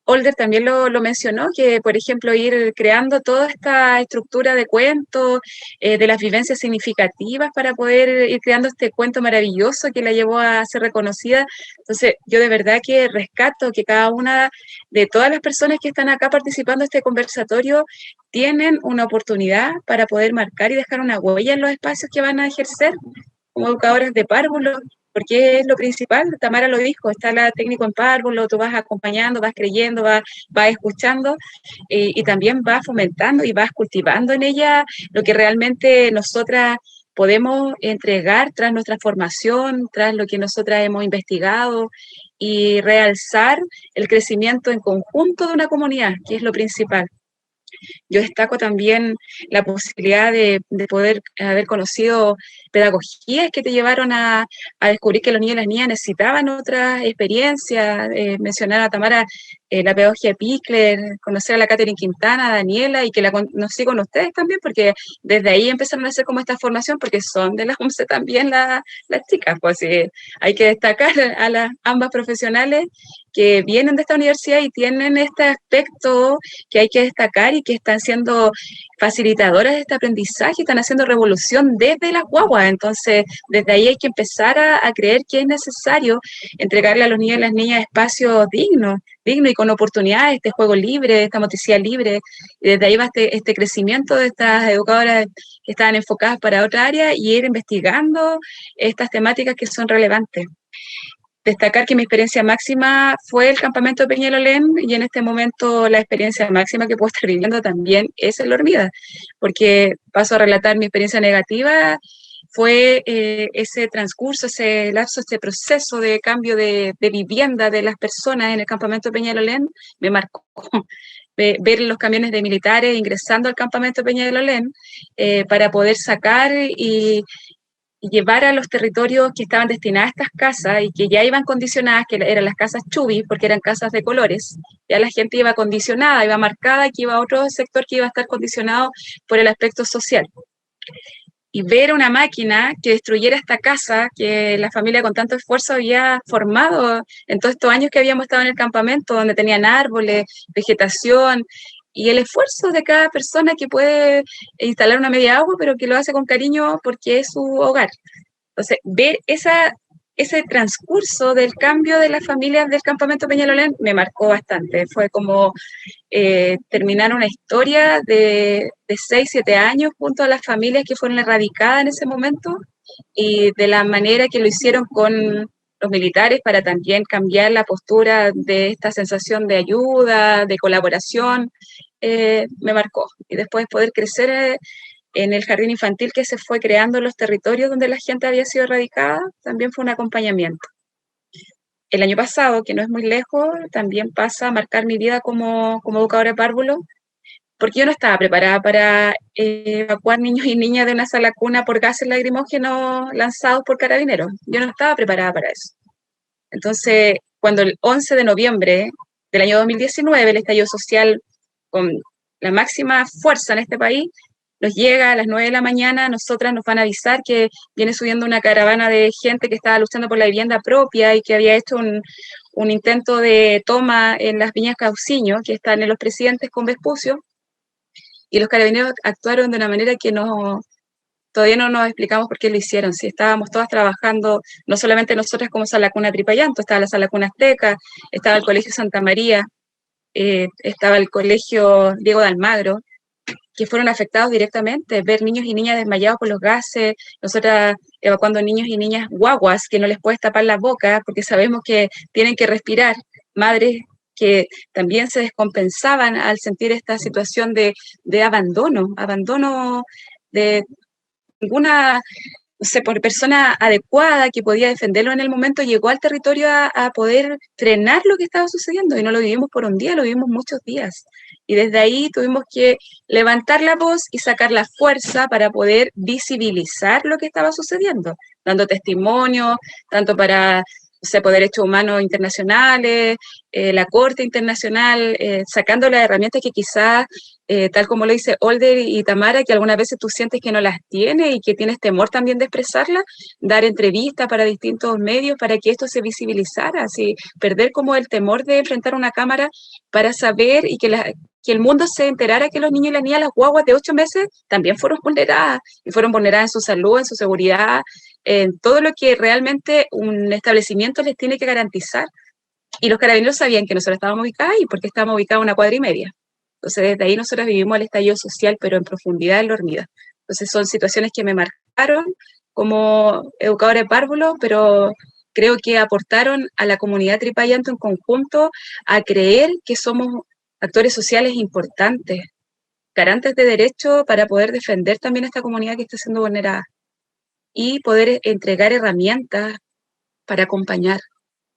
Older también lo mencionó, que por ejemplo ir creando toda esta estructura de cuentos, de las vivencias significativas para poder ir creando este cuento maravilloso que la llevó a ser reconocida. Entonces yo de verdad que rescato que cada una de todas las personas que están acá participando en este conversatorio tienen una oportunidad para poder marcar y dejar una huella en los espacios que van a ejercer como educadoras de párvulos, porque es lo principal. Tamara lo dijo, está la técnico en párvulo, tú vas acompañando, vas creyendo, vas escuchando, y también vas fomentando y vas cultivando en ella lo que realmente nosotras podemos entregar tras nuestra formación, tras lo que nosotras hemos investigado, y realzar el crecimiento en conjunto de una comunidad, que es lo principal. Yo destaco también la posibilidad de poder haber conocido pedagogías que te llevaron a descubrir que los niños y las niñas necesitaban otras experiencias. Mencionar a Tamara la pedagogía de Pickler, conocer a la Catherine Quintana, a Daniela, y que la conocí con ustedes también, porque desde ahí empezaron a hacer como esta formación, porque son de la UMCE también las chicas. Pues hay que destacar a ambas profesionales que vienen de esta universidad y tienen este aspecto que hay que destacar, y que están siendo facilitadoras de este aprendizaje, están haciendo revolución desde las guaguas. Entonces, desde ahí hay que empezar a creer que es necesario entregarle a los niños y las niñas espacios dignos y con oportunidades, este juego libre, esta motricidad libre, y desde ahí va este crecimiento de estas educadoras que estaban enfocadas para otra área, y ir investigando estas temáticas que son relevantes. destacar que mi experiencia máxima fue el campamento de Peñalolén, y en este momento la experiencia máxima que puedo estar viviendo también es en La Hormida, porque paso a relatar mi experiencia negativa. Fue ese transcurso, ese lapso, este proceso de cambio de vivienda de las personas en el campamento de Peñalolén, me marcó. Ver los camiones de militares ingresando al campamento de Peñalolén para poder sacar y llevar a los territorios que estaban destinadas a estas casas y que ya iban condicionadas, que eran las casas Chubby, porque eran casas de colores. Ya la gente iba condicionada, iba marcada, y que iba a otro sector que iba a estar condicionado por el aspecto social. Y ver una máquina que destruyera esta casa que la familia con tanto esfuerzo había formado en todos estos años que habíamos estado en el campamento, donde tenían árboles, vegetación, y el esfuerzo de cada persona que puede instalar una media agua, pero que lo hace con cariño porque es su hogar. Entonces, ver ese transcurso del cambio de las familias del campamento Peñalolén me marcó bastante. Fue como terminar una historia de 6, 7 años junto a las familias que fueron erradicadas en ese momento, y de la manera que lo hicieron con los militares para también cambiar la postura de esta sensación de ayuda, de colaboración, me marcó. Y después poder crecer en el jardín infantil que se fue creando en los territorios donde la gente había sido erradicada, también fue un acompañamiento. El año pasado, que no es muy lejos, también pasa a marcar mi vida como educadora de párvulos, porque yo no estaba preparada para evacuar niños y niñas de una sala cuna por gases lacrimógenos lanzados por carabineros. Yo no estaba preparada para eso. Entonces, cuando el 11 de noviembre del año 2019, el estallido social con la máxima fuerza en este país, nos llega a las 9 de la mañana, nosotras nos van a avisar que viene subiendo una caravana de gente que estaba luchando por la vivienda propia y que había hecho un intento de toma en las Viñas Cauciño, que están en Los Presidentes con Vespucio, y los carabineros actuaron de una manera que todavía no nos explicamos por qué lo hicieron. Si estábamos todas trabajando, no solamente nosotras como Sala Cuna Tripallanto, estaba la Sala Cuna Azteca, estaba el Colegio Santa María, estaba el Colegio Diego de Almagro, que fueron afectados directamente, ver niños y niñas desmayados por los gases, nosotras evacuando niños y niñas guaguas que no les puedes tapar la boca porque sabemos que tienen que respirar, madres que también se descompensaban al sentir esta situación de abandono de ninguna, no sé, por persona adecuada que podía defenderlo en el momento, llegó al territorio a poder frenar lo que estaba sucediendo, y no lo vivimos por un día, lo vivimos muchos días. Y desde ahí tuvimos que levantar la voz y sacar la fuerza para poder visibilizar lo que estaba sucediendo, dando testimonio, tanto para, no sé, derechos humanos internacionales, la Corte Internacional, sacando las herramientas que quizás, tal como lo dice Older y Tamara, que algunas veces tú sientes que no las tienes y que tienes temor también de expresarlas, dar entrevistas para distintos medios para que esto se visibilizara, así, perder como el temor de enfrentar una cámara para saber y que el mundo se enterara que los niños y las niñas, las guaguas de 8 meses, también fueron vulneradas, y fueron vulneradas en su salud, en su seguridad, en todo lo que realmente un establecimiento les tiene que garantizar. Y los carabineros sabían que nosotros estábamos ubicadas ahí, porque estábamos ubicados a 1,5 cuadras. Entonces, desde ahí nosotros vivimos el estallido social, pero en profundidad en La Hormida. Entonces, son situaciones que me marcaron como educadora de párvulos, pero creo que aportaron a la comunidad Tripallanto en conjunto a creer que somos actores sociales importantes, garantes de derecho para poder defender también a esta comunidad que está siendo vulnerada y poder entregar herramientas para acompañar.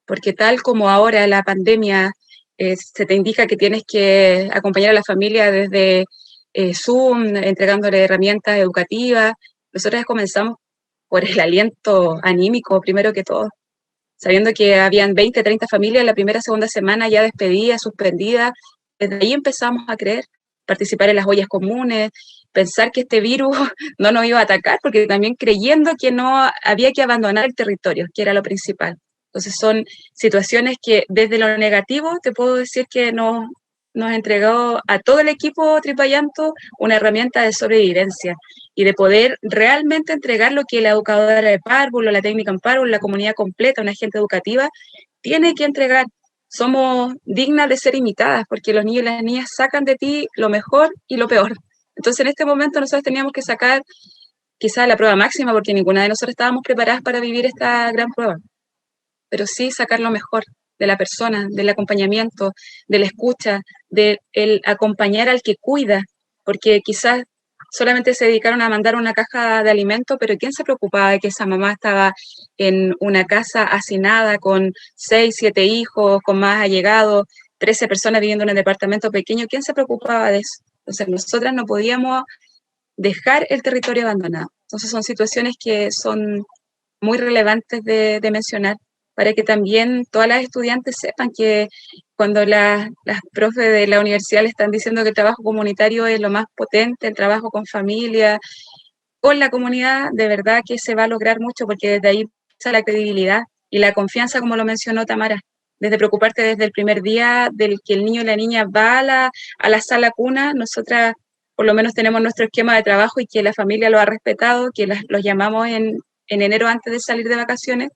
Porque tal como ahora la pandemia se te indica que tienes que acompañar a la familia desde Zoom, entregándole herramientas educativas, nosotros comenzamos por el aliento anímico, primero que todo, sabiendo que habían 20, 30 familias la primera, segunda semana ya despedidas, suspendidas. Desde ahí empezamos a creer, participar en las ollas comunes, pensar que este virus no nos iba a atacar, porque también creyendo que no había que abandonar el territorio, que era lo principal. Entonces son situaciones que desde lo negativo te puedo decir que nos entregó a todo el equipo Tripallanto una herramienta de sobrevivencia y de poder realmente entregar lo que la educadora de párvulo, la técnica en párvulo, la comunidad completa, una agente educativa, tiene que entregar. Somos dignas de ser imitadas porque los niños y las niñas sacan de ti lo mejor y lo peor. Entonces en este momento nosotros teníamos que sacar quizás la prueba máxima porque ninguna de nosotros estábamos preparadas para vivir esta gran prueba. pero sí sacar lo mejor de la persona, del acompañamiento, de la escucha, del acompañar al que cuida, porque quizás solamente se dedicaron a mandar una caja de alimento, pero ¿quién se preocupaba de que esa mamá estaba en una casa hacinada con 6, 7 hijos, con más allegados, 13 personas viviendo en un departamento pequeño? ¿Quién se preocupaba de eso? Entonces, nosotras no podíamos dejar el territorio abandonado. Entonces, son situaciones que son muy relevantes de mencionar para que también todas las estudiantes sepan que cuando las profes de la universidad le están diciendo que el trabajo comunitario es lo más potente, el trabajo con familia, con la comunidad, de verdad que se va a lograr mucho, porque desde ahí pasa la credibilidad y la confianza, como lo mencionó Tamara, desde preocuparte desde el primer día del que el niño y la niña va a la sala cuna. Nosotras por lo menos tenemos nuestro esquema de trabajo y que la familia lo ha respetado, que los llamamos en enero antes de salir de vacaciones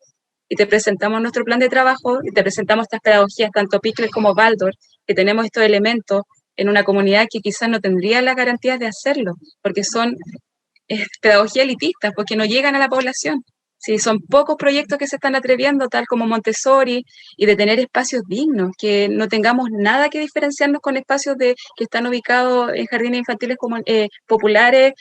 y te presentamos nuestro plan de trabajo y te presentamos estas pedagogías, tanto Pickles como Baldor, que tenemos estos elementos en una comunidad que quizás no tendría las garantías de hacerlo, porque son pedagogía elitista, porque no llegan a la población. Sí, son pocos proyectos que se están atreviendo, tal como Montessori, y de tener espacios dignos, que no tengamos nada que diferenciarnos con espacios que están ubicados en jardines infantiles como, populares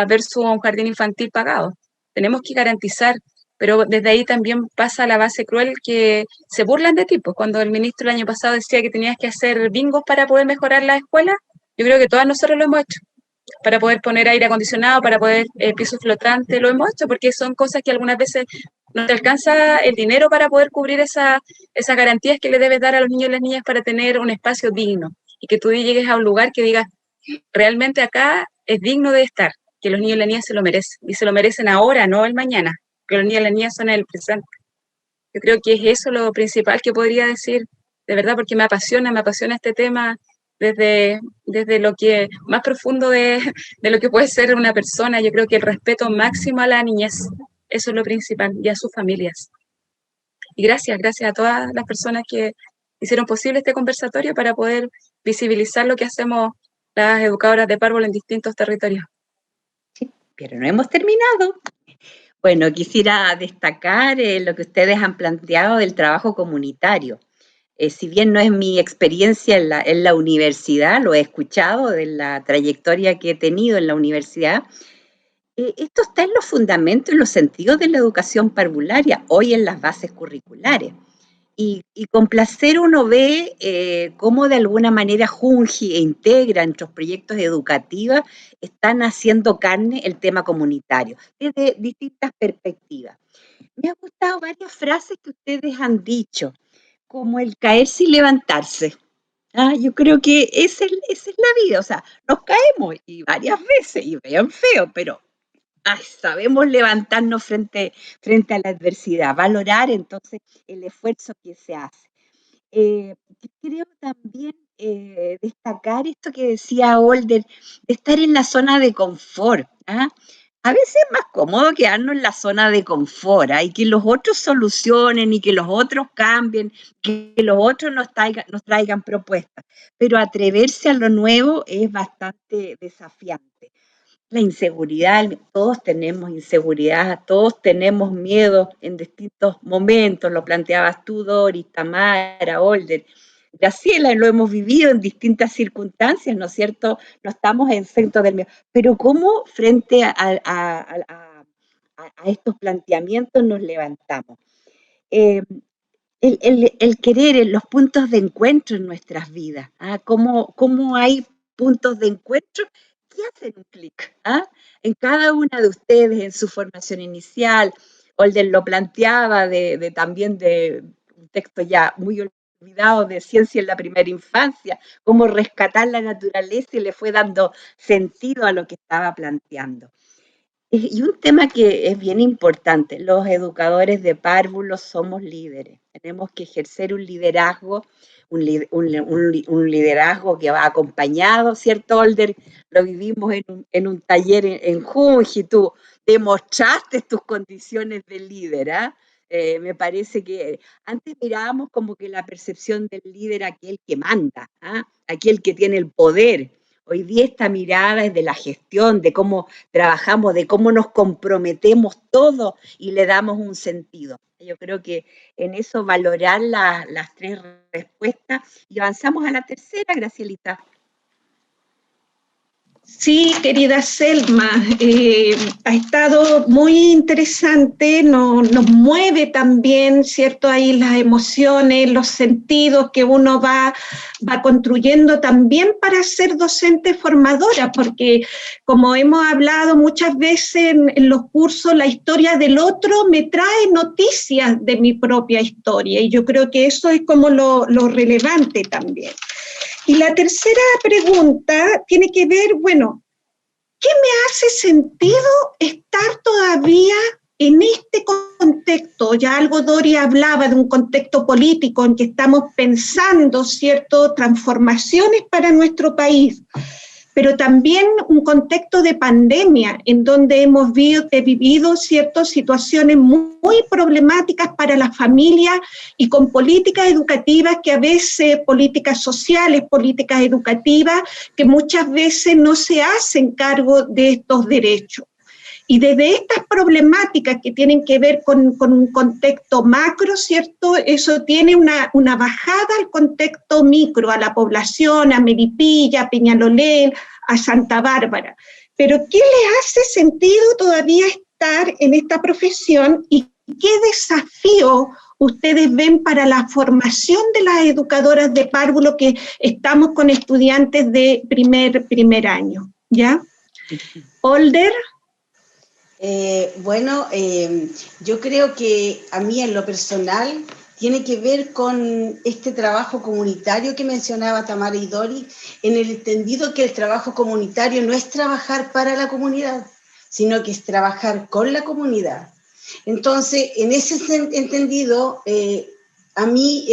versus un jardín infantil pagado. Tenemos que garantizar, pero desde ahí también pasa la base cruel que se burlan de ti. Pues cuando el ministro el año pasado decía que tenías que hacer bingos para poder mejorar la escuela, yo creo que todas nosotros lo hemos hecho para poder poner aire acondicionado, para poder piso flotante, lo hemos hecho porque son cosas que algunas veces no te alcanza el dinero para poder cubrir esas garantías que le debes dar a los niños y las niñas para tener un espacio digno y que tú llegues a un lugar que digas, realmente acá es digno de estar, que los niños y las niñas se lo merecen y se lo merecen ahora, no el mañana, que los niños y las niñas son el presente. Yo creo que es eso lo principal que podría decir, de verdad, porque me apasiona este tema desde lo que más profundo de lo que puede ser una persona. Yo creo que el respeto máximo a la niñez, eso es lo principal, y a sus familias. Y gracias a todas las personas que hicieron posible este conversatorio para poder visibilizar lo que hacemos las educadoras de párvulo en distintos territorios. Sí, pero no hemos terminado. Bueno, quisiera destacar lo que ustedes han planteado del trabajo comunitario. Si bien no es mi experiencia en la universidad, lo he escuchado de la trayectoria que he tenido en la universidad, esto está en los fundamentos, en los sentidos de la educación parvularia, hoy en las bases curriculares. Y con placer uno ve cómo de alguna manera Junji e Integra en los proyectos educativos están haciendo carne el tema comunitario, desde distintas perspectivas. Me han gustado varias frases que ustedes han dicho, como el caerse y levantarse. Yo creo que esa es la vida, o sea, nos caemos y varias veces y vean feo, pero sabemos levantarnos frente a la adversidad, valorar entonces el esfuerzo que se hace. Creo también destacar esto que decía Older, de estar en la zona de confort. A veces es más cómodo quedarnos en la zona de confort, y que los otros solucionen y que los otros cambien, que los otros nos traigan propuestas, pero atreverse a lo nuevo es bastante desafiante. La inseguridad, todos tenemos inseguridad, todos tenemos miedo en distintos momentos, lo planteabas tú, Doris, Tamara, Older, Graciela, lo hemos vivido en distintas circunstancias, ¿no es cierto? No estamos exentos del miedo, pero ¿cómo frente a estos planteamientos nos levantamos? El querer, los puntos de encuentro en nuestras vidas, ¿cómo hay puntos de encuentro que hacen un clic? En cada una de ustedes, en su formación inicial, Older lo planteaba también de un texto ya muy olvidado de Ciencia en la Primera Infancia, cómo rescatar la naturaleza y le fue dando sentido a lo que estaba planteando. Y un tema que es bien importante, los educadores de párvulos somos líderes, tenemos que ejercer un liderazgo, un liderazgo que va acompañado, ¿cierto, Older? Lo vivimos en un taller en Junji, tú demostraste tus condiciones de líder, me parece que antes mirábamos como que la percepción del líder aquel que manda, aquel que tiene el poder. Hoy día esta mirada es de la gestión, de cómo trabajamos, de cómo nos comprometemos todos y le damos un sentido. Yo creo que en eso valorar las tres respuestas y avanzamos a la tercera, Gracielita. Sí, querida Selma, ha estado muy interesante, nos mueve también, ¿cierto? Ahí las emociones, los sentidos que uno va construyendo también para ser docente formadora, porque como hemos hablado muchas veces en los cursos, la historia del otro me trae noticias de mi propia historia, y yo creo que eso es como lo relevante también. Y la tercera pregunta tiene que ver, bueno, ¿qué me hace sentido estar todavía en este contexto? Ya algo Dori hablaba de un contexto político en que estamos pensando, ¿cierto?, transformaciones para nuestro país, pero también un contexto de pandemia en donde hemos vivido ciertas situaciones muy problemáticas para las familias y con políticas educativas que a veces, políticas sociales, políticas educativas, que muchas veces no se hacen cargo de estos derechos. Y desde estas problemáticas que tienen que ver con un contexto macro, ¿cierto? Eso tiene una bajada al contexto micro, a la población, a Melipilla, a Peñalolén, a Santa Bárbara. Pero ¿qué les hace sentido todavía estar en esta profesión y qué desafío ustedes ven para la formación de las educadoras de párvulo que estamos con estudiantes de primer año? ¿Ya? Older. Yo creo que a mí en lo personal tiene que ver con este trabajo comunitario que mencionaba Tamara y Dori, en el entendido que el trabajo comunitario no es trabajar para la comunidad, sino que es trabajar con la comunidad. Entonces, en ese entendido, a mí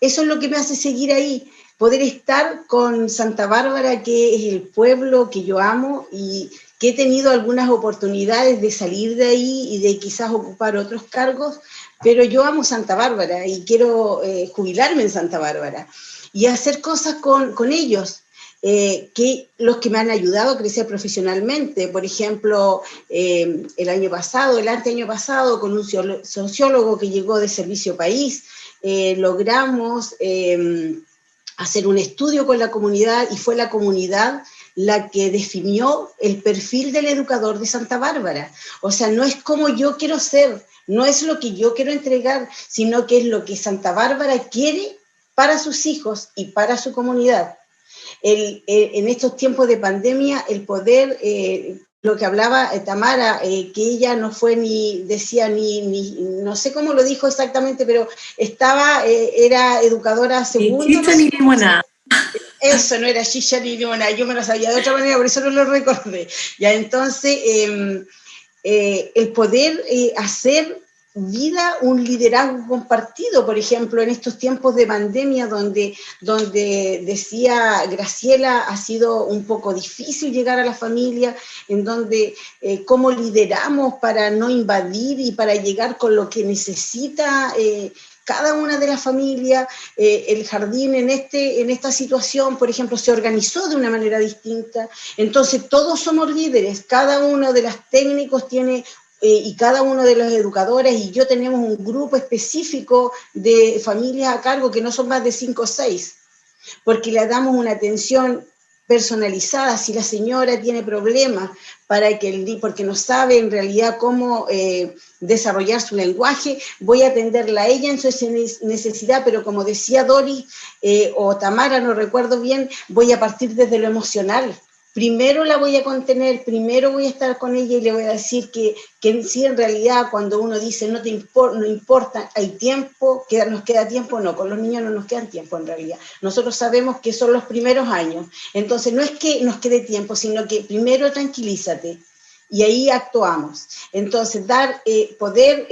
eso es lo que me hace seguir ahí, poder estar con Santa Bárbara, que es el pueblo que yo amo y que he tenido algunas oportunidades de salir de ahí y de quizás ocupar otros cargos, pero yo amo Santa Bárbara y quiero jubilarme en Santa Bárbara y hacer cosas con ellos, que los que me han ayudado a crecer profesionalmente. Por ejemplo, el anteaño pasado, con un sociólogo que llegó de Servicio País, logramos hacer un estudio con la comunidad y fue la comunidad la que definió el perfil del educador de Santa Bárbara. O sea, no es como yo quiero ser, no es lo que yo quiero entregar, sino que es lo que Santa Bárbara quiere para sus hijos y para su comunidad. En estos tiempos de pandemia, el poder, lo que hablaba Tamara, que ella no fue no sé cómo lo dijo exactamente, pero era educadora segunda. Chicha ni limonada. Eso, no era chicha ni limonada, yo me lo sabía de otra manera, por eso no lo recordé. Ya, entonces, el poder hacer vida un liderazgo compartido, por ejemplo, en estos tiempos de pandemia donde decía Graciela, ha sido un poco difícil llegar a la familia, en donde cómo lideramos para no invadir y para llegar con lo que necesita cada una de las familias. El jardín en esta situación, por ejemplo, se organizó de una manera distinta, entonces todos somos líderes, cada uno de los técnicos tiene y cada uno de los educadores y yo tenemos un grupo específico de familias a cargo que no son más de 5 o 6, porque le damos una atención personalizada. Si la señora tiene problemas porque no sabe en realidad cómo desarrollar su lenguaje, voy a atenderla a ella en su necesidad, pero como decía Dori o Tamara, no recuerdo bien, voy a partir desde lo emocional. Primero la voy a contener, primero voy a estar con ella y le voy a decir que sí, en realidad, cuando uno dice no importa, hay tiempo, nos queda tiempo, no, con los niños no nos queda tiempo en realidad. Nosotros sabemos que son los primeros años, entonces no es que nos quede tiempo, sino que primero tranquilízate y ahí actuamos. Entonces, poder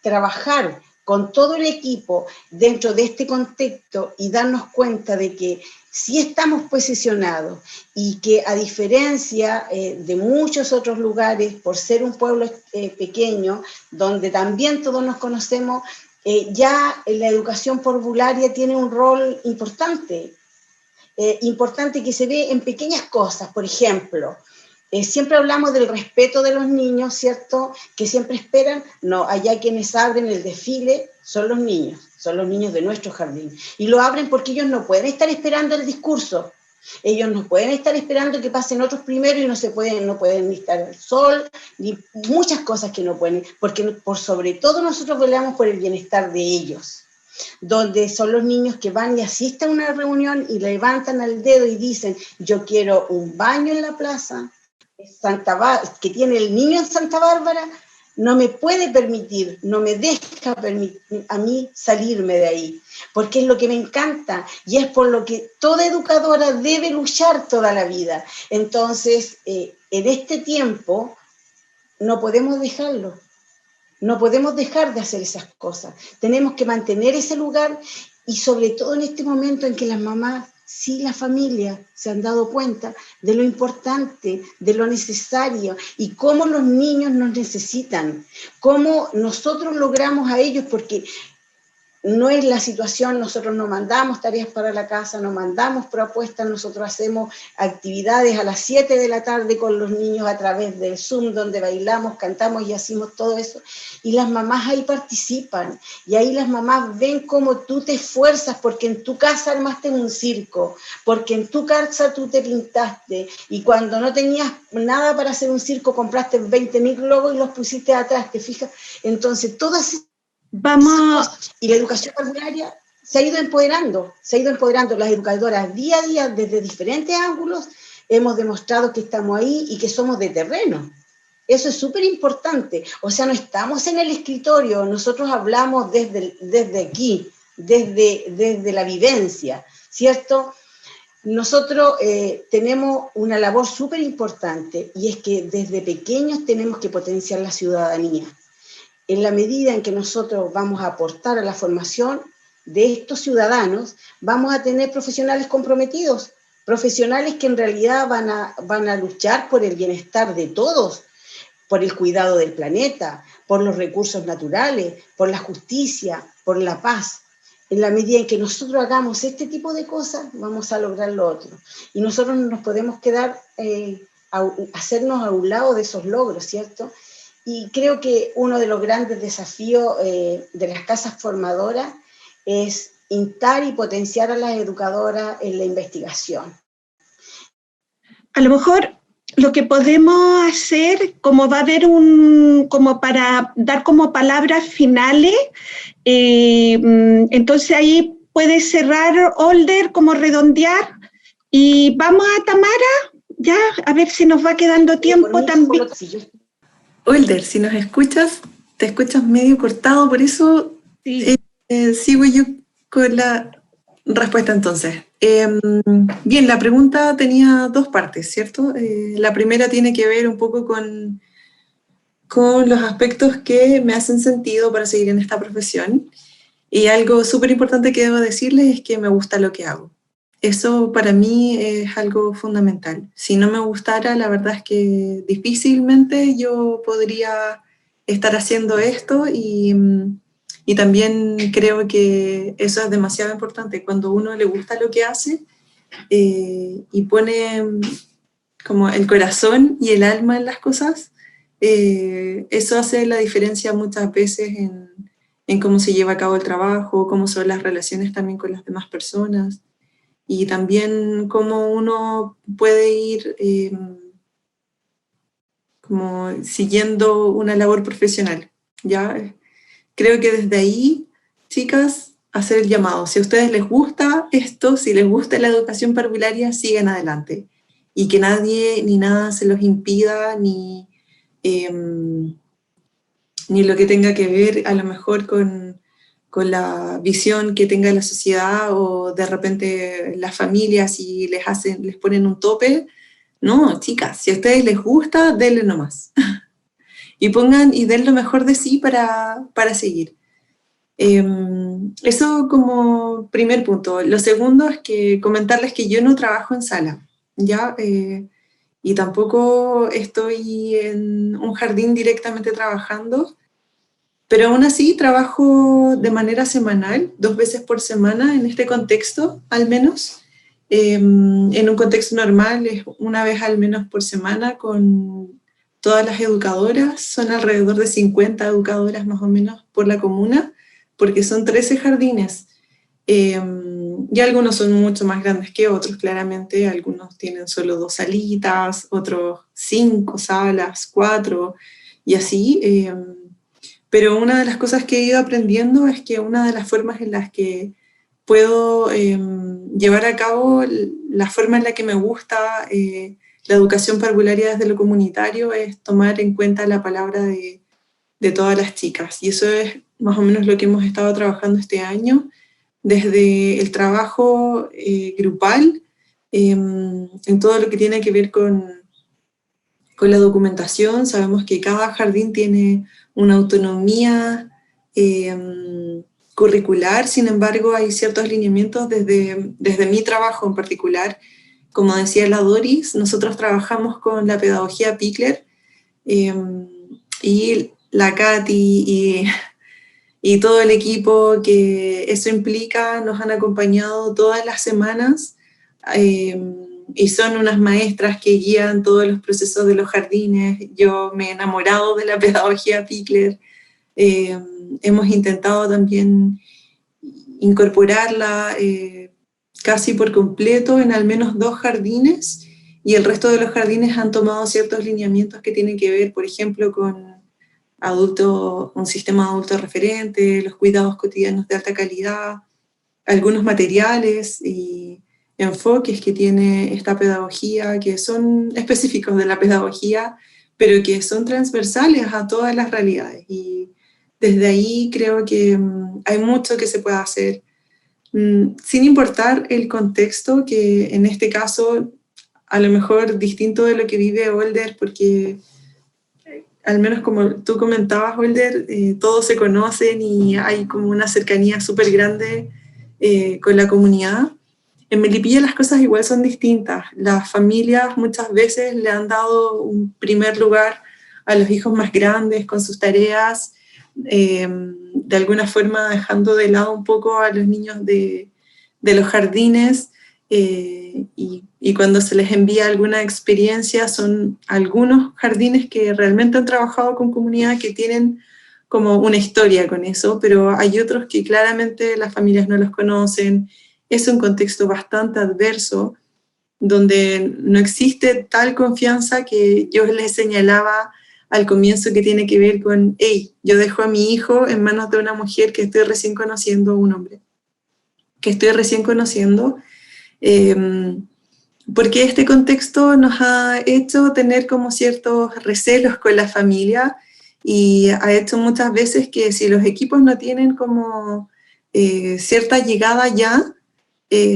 trabajar con todo el equipo dentro de este contexto y darnos cuenta de que sí estamos posicionados y que a diferencia de muchos otros lugares, por ser un pueblo pequeño, donde también todos nos conocemos, ya la educación parvularia tiene un rol importante. importante que se ve en pequeñas cosas. Por ejemplo, siempre hablamos del respeto de los niños, ¿cierto? Que siempre esperan, no, allá quienes abren el desfile son los niños de nuestro jardín. Y lo abren porque ellos no pueden estar esperando el discurso. Ellos no pueden estar esperando que pasen otros primero y no pueden estar al sol, ni muchas cosas que no pueden, porque por sobre todo nosotros velamos por el bienestar de ellos, donde son los niños que van y asisten a una reunión y levantan el dedo y dicen, yo quiero un baño en la plaza, que tiene el niño en Santa Bárbara, no me puede permitir, no me deja permitir a mí salirme de ahí, porque es lo que me encanta y es por lo que toda educadora debe luchar toda la vida. Entonces, en este tiempo no podemos dejarlo, no podemos dejar de hacer esas cosas. Tenemos que mantener ese lugar y sobre todo en este momento en que las mamás, sí, la familia se han dado cuenta de lo importante, de lo necesario y cómo los niños nos necesitan, cómo nosotros logramos a ellos, porque no es la situación, nosotros no mandamos tareas para la casa, no mandamos propuestas, nosotros hacemos actividades a las 7 de la tarde con los niños a través del Zoom, donde bailamos, cantamos y hacemos todo eso. Y las mamás ahí participan, y ahí las mamás ven cómo tú te esfuerzas, porque en tu casa armaste un circo, porque en tu casa tú te pintaste, y cuando no tenías nada para hacer un circo, compraste 20.000 globos y los pusiste atrás, ¿te fijas? Entonces, todas y la educación parvularia se ha ido empoderando, las educadoras día a día desde diferentes ángulos, hemos demostrado que estamos ahí y que somos de terreno. Eso es súper importante, o sea, no estamos en el escritorio, nosotros hablamos desde aquí, desde la vivencia, ¿cierto? Nosotros tenemos una labor súper importante y es que desde pequeños tenemos que potenciar la ciudadanía. En la medida en que nosotros vamos a aportar a la formación de estos ciudadanos, vamos a tener profesionales comprometidos, profesionales que en realidad van a luchar por el bienestar de todos, por el cuidado del planeta, por los recursos naturales, por la justicia, por la paz. En la medida en que nosotros hagamos este tipo de cosas, vamos a lograr lo otro. Y nosotros no nos podemos quedar, hacernos a un lado de esos logros, ¿cierto? Y creo que uno de los grandes desafíos de las casas formadoras es instar y potenciar a las educadoras en la investigación. A lo mejor lo que podemos hacer, como va a haber como para dar como palabras finales, entonces ahí puede cerrar Older, como redondear, y vamos a Tamara, ya, a ver si nos va quedando tiempo también. Older, si nos escuchas, te escuchas medio cortado, por eso sí. Sigo yo con la respuesta entonces. Bien, la pregunta tenía dos partes, ¿cierto? La primera tiene que ver un poco con los aspectos que me hacen sentido para seguir en esta profesión. Y algo súper importante que debo decirles es que me gusta lo que hago. Eso para mí es algo fundamental. Si no me gustara, la verdad es que difícilmente yo podría estar haciendo esto y también creo que eso es demasiado importante. Cuando uno le gusta lo que hace y pone como el corazón y el alma en las cosas, eso hace la diferencia muchas veces en cómo se lleva a cabo el trabajo, cómo son las relaciones también con las demás personas. Y también cómo uno puede ir como siguiendo una labor profesional, ¿ya? Creo que desde ahí, chicas, hacer el llamado. Si a ustedes les gusta esto, si les gusta la educación parvularia, sigan adelante. Y que nadie ni nada se los impida, ni lo que tenga que ver a lo mejor con la visión que tenga la sociedad o de repente las familias y les ponen un tope. No, chicas, si a ustedes les gusta, denle nomás. Y den lo mejor de sí para seguir. Eso como primer punto. Lo segundo es que comentarles que yo no trabajo en sala, ¿ya? Y tampoco estoy en un jardín directamente trabajando, pero aún así trabajo de manera semanal, 2 veces por semana en este contexto, al menos, En un contexto normal es una vez al menos por semana con todas las educadoras, son alrededor de 50 educadoras más o menos por la comuna, porque son 13 jardines. Y algunos son mucho más grandes que otros, claramente. Algunos tienen solo 2 salitas, otros 5 salas, 4, y así. Pero una de las cosas que he ido aprendiendo es que una de las formas en las que puedo llevar a cabo la forma en la que me gusta la educación parvularia desde lo comunitario es tomar en cuenta la palabra de todas las chicas. Y eso es más o menos lo que hemos estado trabajando este año, desde el trabajo grupal, en todo lo que tiene que ver con la documentación. Sabemos que cada jardín tiene una autonomía curricular, sin embargo hay ciertos lineamientos desde mi trabajo en particular. Como decía la Doris, nosotros trabajamos con la pedagogía Pikler, y la Katy y todo el equipo que eso implica nos han acompañado todas las semanas, y son unas maestras que guían todos los procesos de los jardines. Yo me he enamorado de la pedagogía Pikler. Hemos intentado también incorporarla casi por completo en al menos 2 jardines, y el resto de los jardines han tomado ciertos lineamientos que tienen que ver, por ejemplo, con un sistema adulto referente, los cuidados cotidianos de alta calidad, algunos materiales y enfoques que tiene esta pedagogía, que son específicos de la pedagogía, pero que son transversales a todas las realidades. Y desde ahí creo que hay mucho que se puede hacer, sin importar el contexto, que en este caso a lo mejor distinto de lo que vive Older, porque al menos como tú comentabas, Older, todos se conocen y hay como una cercanía súper grande con la comunidad. En Melipilla las cosas igual son distintas. Las familias muchas veces le han dado un primer lugar a los hijos más grandes con sus tareas, de alguna forma dejando de lado un poco a los niños de los jardines, y cuando se les envía alguna experiencia son algunos jardines que realmente han trabajado con comunidad, que tienen como una historia con eso, pero hay otros que claramente las familias no los conocen. Es un contexto bastante adverso, donde no existe tal confianza que yo les señalaba al comienzo, que tiene que ver con, hey, yo dejo a mi hijo en manos de una mujer que estoy recién conociendo, un hombre que estoy recién conociendo, porque este contexto nos ha hecho tener como ciertos recelos con la familia, y ha hecho muchas veces que si los equipos no tienen como cierta llegada ya,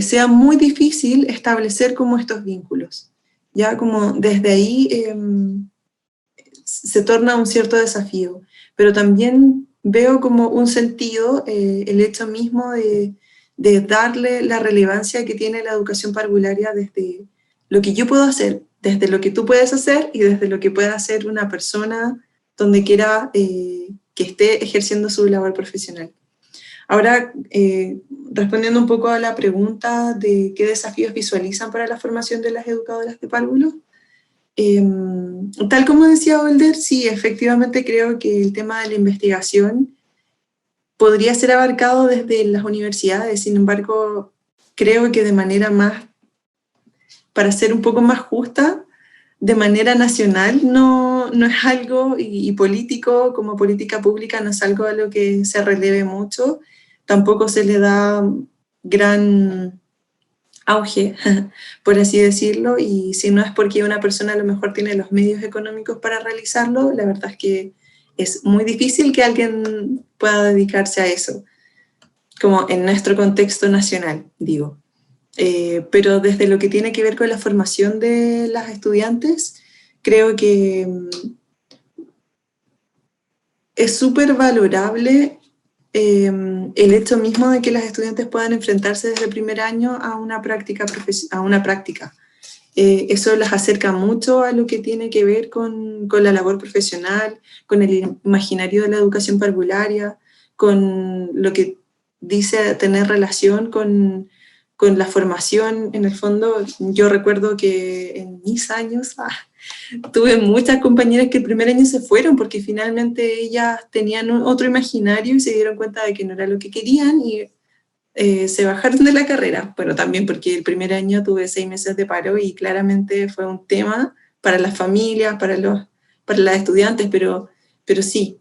sea muy difícil establecer como estos vínculos. Ya como desde ahí se torna un cierto desafío, pero también veo como un sentido el hecho mismo de darle la relevancia que tiene la educación parvularia desde lo que yo puedo hacer, desde lo que tú puedes hacer y desde lo que pueda hacer una persona donde quiera que esté ejerciendo su labor profesional. Ahora, respondiendo un poco a la pregunta de qué desafíos visualizan para la formación de las educadoras de párvulos, tal como decía Older, sí, efectivamente creo que el tema de la investigación podría ser abarcado desde las universidades. Sin embargo, creo que de manera más, para ser un poco más justa, de manera nacional no es algo, y político, como política pública, no es algo a lo que se releve mucho, tampoco se le da gran auge, por así decirlo, y si no es porque una persona a lo mejor tiene los medios económicos para realizarlo, la verdad es que es muy difícil que alguien pueda dedicarse a eso, como en nuestro contexto nacional, digo. Pero desde lo que tiene que ver con la formación de las estudiantes, creo que es súper valorable el hecho mismo de que las estudiantes puedan enfrentarse desde el primer año a una práctica. Eso las acerca mucho a lo que tiene que ver con la labor profesional, con el imaginario de la educación parvularia, con lo que dice tener relación con con la formación, en el fondo. Yo recuerdo que en mis años tuve muchas compañeras que el primer año se fueron porque finalmente ellas tenían otro imaginario y se dieron cuenta de que no era lo que querían y se bajaron de la carrera. Bueno, también porque el primer año tuve 6 meses de paro y claramente fue un tema para las familias, para las estudiantes, pero sí.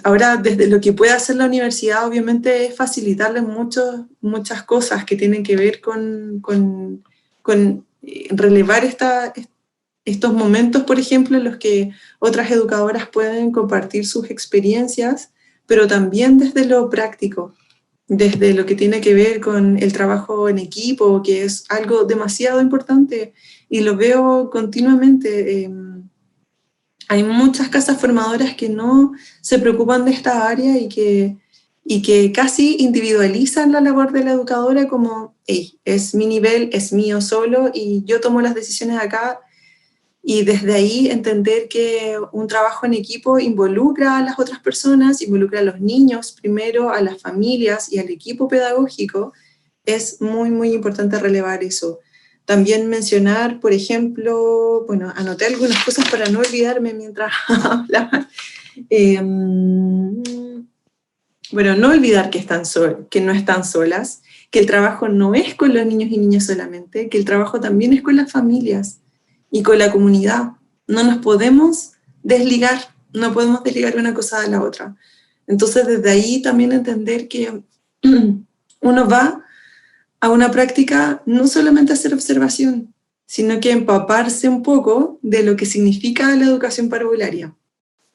Ahora, desde lo que puede hacer la universidad, obviamente, es facilitarles muchas cosas que tienen que ver con relevar estos momentos, por ejemplo, en los que otras educadoras pueden compartir sus experiencias, pero también desde lo práctico, desde lo que tiene que ver con el trabajo en equipo, que es algo demasiado importante, y lo veo continuamente. Hay muchas casas formadoras que no se preocupan de esta área y que casi individualizan la labor de la educadora como, hey, es mi nivel, es mío solo y yo tomo las decisiones acá, y desde ahí entender que un trabajo en equipo involucra a las otras personas, involucra a los niños primero, a las familias y al equipo pedagógico. Es muy, muy importante relevar eso. También mencionar, por ejemplo, bueno, anoté algunas cosas para no olvidarme mientras hablaba. Bueno, no olvidar que no están solas, que el trabajo no es con los niños y niñas solamente, que el trabajo también es con las familias y con la comunidad. No nos podemos desligar, no podemos desligar una cosa de la otra. Entonces, desde ahí también entender que uno va a una práctica no solamente a hacer observación, sino que empaparse un poco de lo que significa la educación parvularia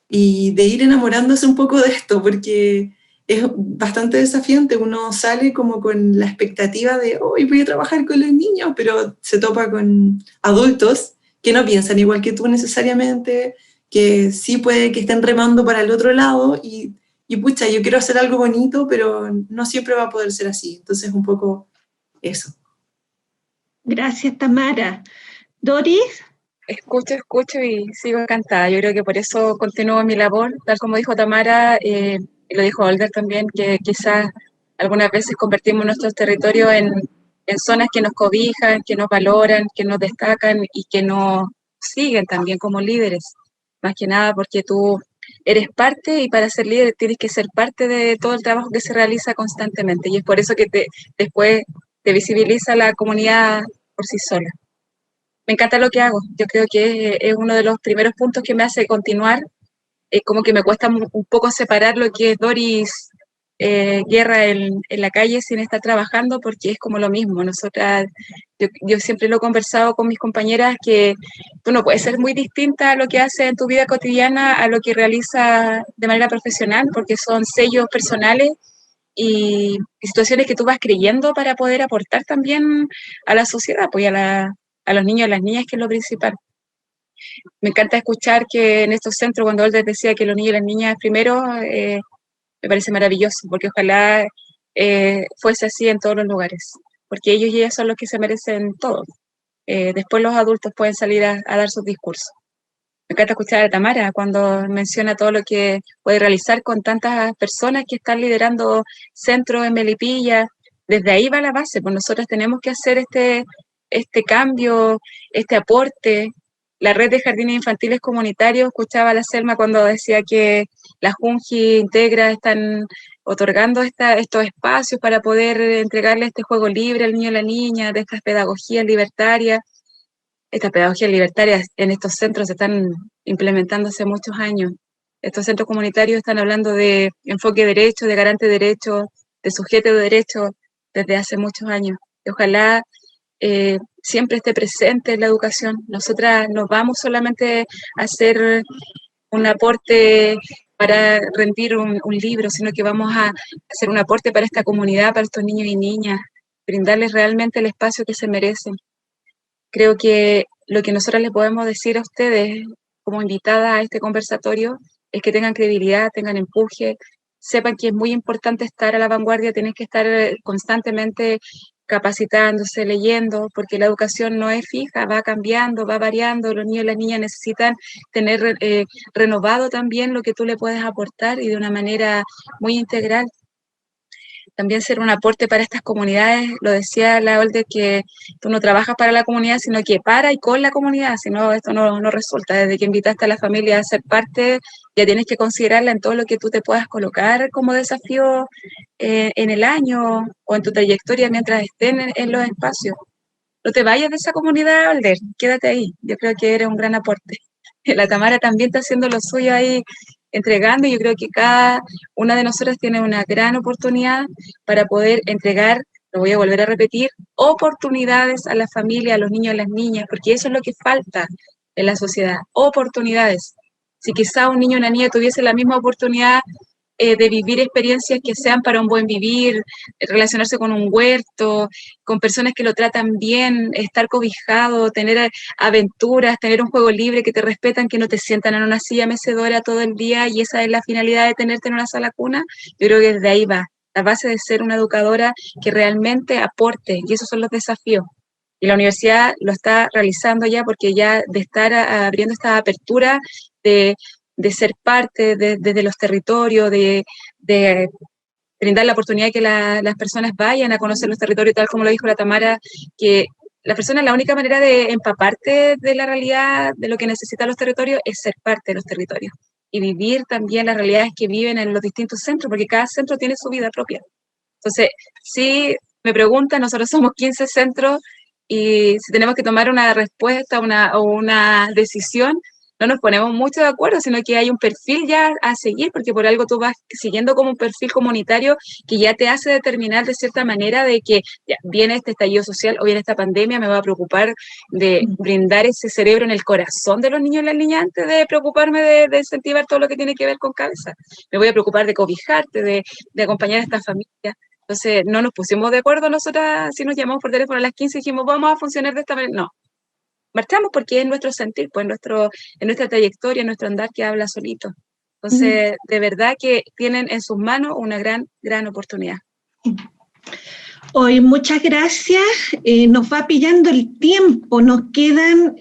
y de ir enamorándose un poco de esto, porque es bastante desafiante. Uno sale como con la expectativa de hoy voy a trabajar con los niños, pero se topa con adultos que no piensan igual que tú necesariamente, que sí puede que estén remando para el otro lado y pucha, yo quiero hacer algo bonito, pero no siempre va a poder ser así. Entonces un poco eso. Gracias, Tamara. Doris. Escucho y sigo encantada. Yo creo que por eso continúo mi labor, tal como dijo Tamara, y lo dijo Olga también, que quizás algunas veces convertimos nuestros territorios en zonas que nos cobijan, que nos valoran, que nos destacan y que nos siguen también como líderes. Más que nada porque tú eres parte y para ser líder tienes que ser parte de todo el trabajo que se realiza constantemente. Y es por eso que después te visibiliza la comunidad por sí sola. Me encanta lo que hago. Yo creo que es uno de los primeros puntos que me hace continuar. Como que me cuesta un poco separar lo que es Doris Guerra en la calle sin estar trabajando, porque es como lo mismo. Nosotras, yo siempre lo he conversado con mis compañeras, que tú no puedes ser muy distinta a lo que haces en tu vida cotidiana a lo que realizas de manera profesional, porque son sellos personales y situaciones que tú vas creyendo para poder aportar también a la sociedad, pues a los niños y a las niñas, que es lo principal. Me encanta escuchar que en estos centros, cuando Olga decía que los niños y las niñas primero, me parece maravilloso, porque ojalá fuese así en todos los lugares, porque ellos y ellas son los que se merecen todo. Después los adultos pueden salir a dar sus discursos. Me encanta escuchar a Tamara cuando menciona todo lo que puede realizar con tantas personas que están liderando centros en Melipilla. Desde ahí va la base, pues nosotros tenemos que hacer este cambio, este aporte. La red de jardines infantiles comunitarios, escuchaba a la Selma cuando decía que la Junji Integra están otorgando estos espacios para poder entregarle este juego libre al niño y a la niña, de estas pedagogías libertarias. Estas pedagogías libertarias en estos centros se están implementando hace muchos años. Estos centros comunitarios están hablando de enfoque de derecho, de garante de derecho, de sujeto de derecho desde hace muchos años. Y ojalá siempre esté presente en la educación. Nosotras no vamos solamente a hacer un aporte para rendir un libro, sino que vamos a hacer un aporte para esta comunidad, para estos niños y niñas, brindarles realmente el espacio que se merecen. Creo que lo que nosotros les podemos decir a ustedes como invitadas a este conversatorio es que tengan credibilidad, tengan empuje, sepan que es muy importante estar a la vanguardia, tienen que estar constantemente capacitándose, leyendo, porque la educación no es fija, va cambiando, va variando, los niños y las niñas necesitan tener renovado también lo que tú le puedes aportar y de una manera muy integral. también ser un aporte para estas comunidades. Lo decía la Olde, que tú no trabajas para la comunidad, sino que para y con la comunidad, si no, esto no resulta. Desde que invitaste a la familia a ser parte, ya tienes que considerarla en todo lo que tú te puedas colocar como desafío en el año o en tu trayectoria mientras estén en los espacios. No te vayas de esa comunidad, Alder, quédate ahí. Yo creo que eres un gran aporte. La Tamara también está haciendo lo suyo ahí, entregando, y yo creo que cada una de nosotras tiene una gran oportunidad para poder entregar, lo voy a volver a repetir, oportunidades a la familia, a los niños y a las niñas, porque eso es lo que falta en la sociedad, oportunidades. Si quizá un niño o una niña tuviese la misma oportunidad de vivir experiencias que sean para un buen vivir, relacionarse con un huerto, con personas que lo tratan bien, estar cobijado, tener aventuras, tener un juego libre, que te respetan, que no te sientan en una silla mecedora todo el día, y esa es la finalidad de tenerte en una sala cuna. Yo creo que desde ahí va la base de ser una educadora que realmente aporte, y esos son los desafíos. Y la universidad lo está realizando ya, porque ya de estar abriendo esta apertura de ser parte desde los territorios, de brindar la oportunidad de que las personas vayan a conocer los territorios, tal como lo dijo la Tamara, que la persona, la única manera de empaparte de la realidad, de lo que necesitan los territorios, es ser parte de los territorios y vivir también las realidades que viven en los distintos centros, porque cada centro tiene su vida propia. Entonces, si me preguntan, nosotros somos 15 centros, y si tenemos que tomar una respuesta o una decisión, no nos ponemos mucho de acuerdo, sino que hay un perfil ya a seguir, porque por algo tú vas siguiendo como un perfil comunitario que ya te hace determinar de cierta manera de que ya, viene este estallido social o viene esta pandemia, me va a preocupar de brindar ese cerebro en el corazón de los niños y las niñas antes de preocuparme de incentivar todo lo que tiene que ver con cabeza. Me voy a preocupar de cobijarte, de acompañar a esta familia. Entonces, no nos pusimos de acuerdo nosotras, si nos llamamos por teléfono a las 15 y dijimos, vamos a funcionar de esta manera. No. Marchamos porque es nuestro sentir, pues en nuestra trayectoria, en nuestro andar, que habla solito. Entonces, de verdad que tienen en sus manos una gran, gran oportunidad. Hoy, muchas gracias. Nos va pillando el tiempo, nos quedan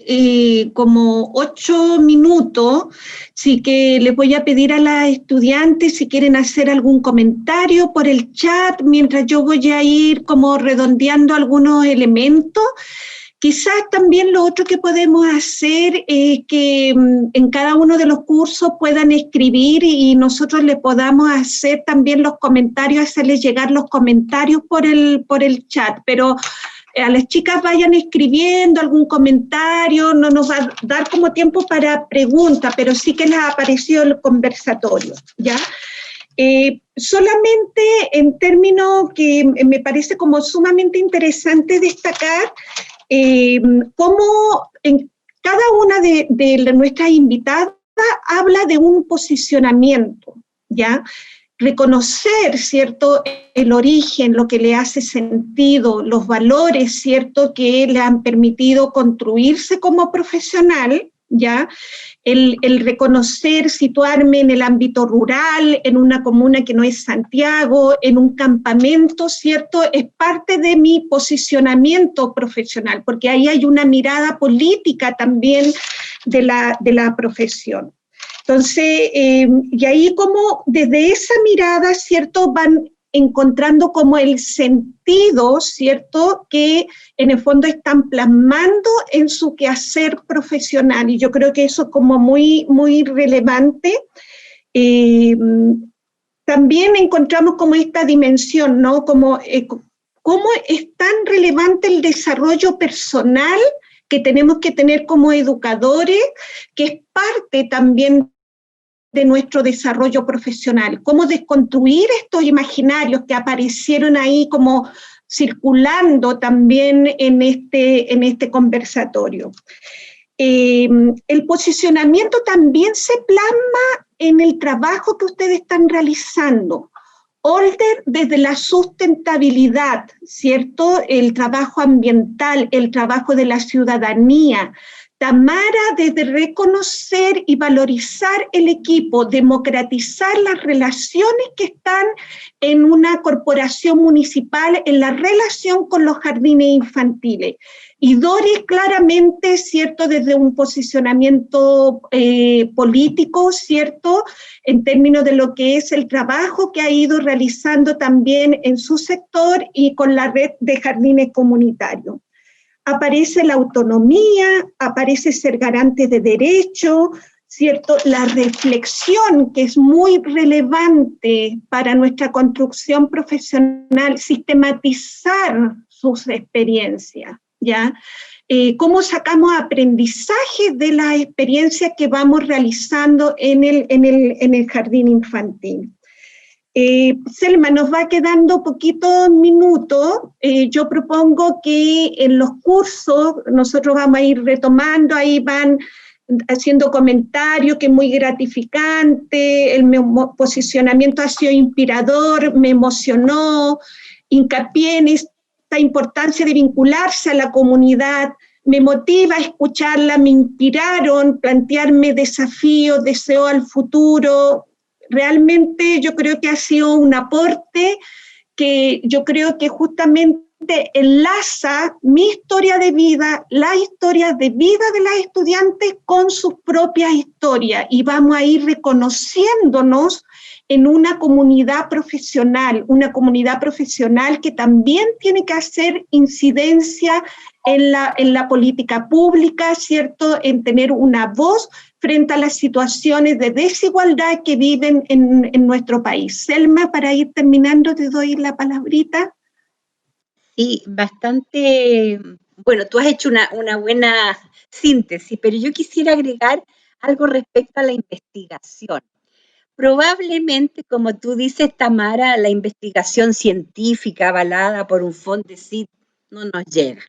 como 8 minutos, así que les voy a pedir a las estudiantes si quieren hacer algún comentario por el chat, mientras yo voy a ir como redondeando algunos elementos. Quizás también lo otro que podemos hacer es que en cada uno de los cursos puedan escribir y nosotros le podamos hacer también los comentarios, hacerles llegar los comentarios por el chat, pero a las chicas vayan escribiendo algún comentario, no nos va a dar como tiempo para preguntas, pero sí que les ha aparecido el conversatorio, ¿ya? Solamente en términos que me parece como sumamente interesante destacar, cómo en cada una de nuestras invitadas habla de un posicionamiento, ¿ya? Reconocer, ¿cierto?, el origen, lo que le hace sentido, los valores, ¿cierto?, que le han permitido construirse como profesional, ¿ya? El reconocer, situarme en el ámbito rural, en una comuna que no es Santiago, en un campamento, ¿cierto? Es parte de mi posicionamiento profesional, porque ahí hay una mirada política también de la profesión. Entonces, y ahí como desde esa mirada, ¿cierto?, van encontrando como el sentido, ¿cierto?, que en el fondo están plasmando en su quehacer profesional, y yo creo que eso es como muy, muy relevante. También encontramos como esta dimensión, ¿no?, como cómo es tan relevante el desarrollo personal que tenemos que tener como educadores, que es parte también de nuestro desarrollo profesional, cómo desconstruir estos imaginarios que aparecieron ahí como circulando también en este conversatorio. El posicionamiento también se plasma en el trabajo que ustedes están realizando. Older, desde la sustentabilidad, ¿cierto? El trabajo ambiental, el trabajo de la ciudadanía, Tamara, desde reconocer y valorizar el equipo, democratizar las relaciones que están en una corporación municipal, en la relación con los jardines infantiles. Y Doris claramente, ¿cierto?, desde un posicionamiento político, ¿cierto?, en términos de lo que es el trabajo que ha ido realizando también en su sector y con la red de jardines comunitarios. Aparece la autonomía, aparece ser garante de derecho, ¿cierto? La reflexión, que es muy relevante para nuestra construcción profesional, sistematizar sus experiencias, ¿ya? Cómo sacamos aprendizaje de las experiencias que vamos realizando en el jardín infantil. Selma, nos va quedando poquitos minutos. Yo propongo que en los cursos nosotros vamos a ir retomando, ahí van haciendo comentarios, que es muy gratificante, el posicionamiento ha sido inspirador, me emocionó, hincapié en esta importancia de vincularse a la comunidad, me motiva a escucharla, me inspiraron, plantearme desafíos, deseo al futuro. Realmente yo creo que ha sido un aporte que yo creo que justamente enlaza mi historia de vida, las historias de vida de las estudiantes con sus propias historias, y vamos a ir reconociéndonos en una comunidad profesional que también tiene que hacer incidencia en la política pública, ¿cierto?, en tener una voz frente a las situaciones de desigualdad que viven en nuestro país. Selma, para ir terminando, te doy la palabrita. Sí, bastante, bueno, tú has hecho una buena síntesis, pero yo quisiera agregar algo respecto a la investigación. Probablemente, como tú dices, Tamara, la investigación científica avalada por un Fondesit no nos llega.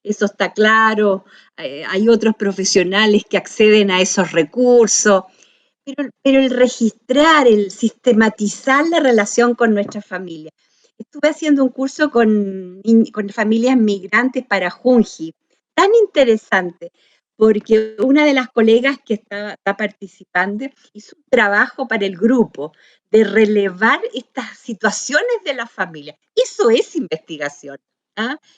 Eso está claro, hay otros profesionales que acceden a esos recursos, pero el registrar, el sistematizar la relación con nuestras familias. Estuve haciendo un curso con familias migrantes para Junji, tan interesante, porque una de las colegas que está participando hizo un trabajo para el grupo de relevar estas situaciones de la familia. Eso es investigación.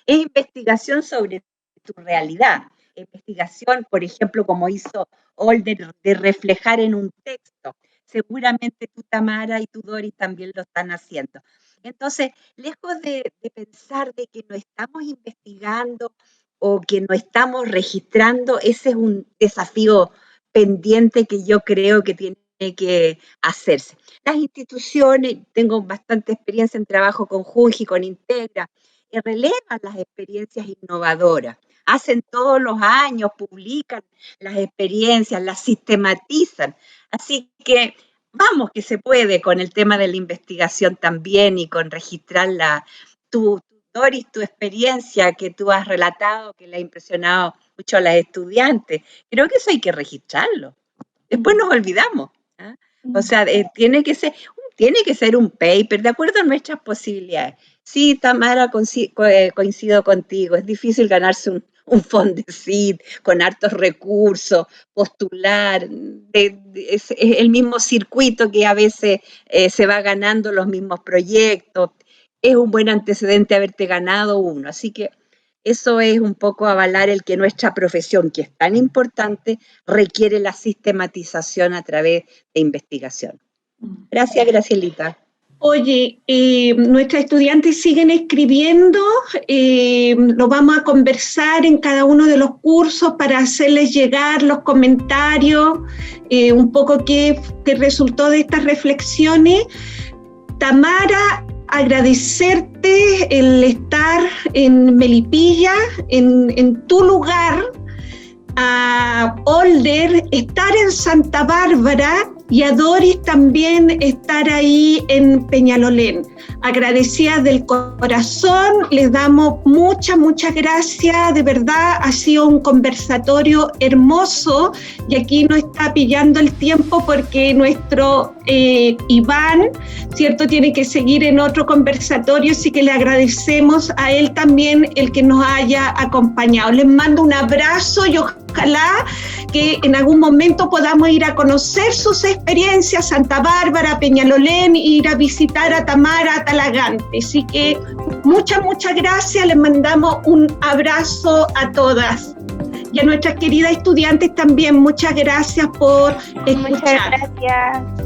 Es investigación sobre tu realidad, investigación, por ejemplo, como hizo Older, de reflejar en un texto. Seguramente tú, Tamara, y tú, Doris, también lo están haciendo. Entonces, lejos de pensar de que no estamos investigando o que no estamos registrando, ese es un desafío pendiente que yo creo que tiene que hacerse. Las instituciones, tengo bastante experiencia en trabajo con Junji, con Integra, relevan las experiencias innovadoras, hacen todos los años, publican las experiencias, las sistematizan. Así que vamos que se puede con el tema de la investigación también y con registrar Doris, tu experiencia que tú has relatado, que le ha impresionado mucho a las estudiantes. Creo que eso hay que registrarlo. Después nos olvidamos. O sea, tiene que ser un paper de acuerdo a nuestras posibilidades. Sí, Tamara, coincido contigo. Es difícil ganarse un Fondesit con hartos recursos, postular. Es el mismo circuito que a veces se va ganando los mismos proyectos. Es un buen antecedente haberte ganado uno. Así que eso es un poco avalar el que nuestra profesión, que es tan importante, requiere la sistematización a través de investigación. Gracias, Gracielita. Oye, nuestras estudiantes siguen escribiendo, lo vamos a conversar en cada uno de los cursos para hacerles llegar los comentarios, un poco qué resultó de estas reflexiones. Tamara, agradecerte el estar en Melipilla, en tu lugar, a Older, estar en Santa Bárbara, y a Doris también estar ahí en Peñalolén. Agradecidas del corazón, les damos muchas gracias, de verdad ha sido un conversatorio hermoso, y aquí no está pillando el tiempo porque nuestro Iván, ¿cierto?, tiene que seguir en otro conversatorio, así que le agradecemos a él también el que nos haya acompañado. Les mando un abrazo y ojalá ojalá que en algún momento podamos ir a conocer sus experiencias, Santa Bárbara, Peñalolén, ir a visitar a Tamara, a Talagante. Así que muchas gracias, les mandamos un abrazo a todas. Y a nuestras queridas estudiantes también, muchas gracias por escuchar. Muchas gracias.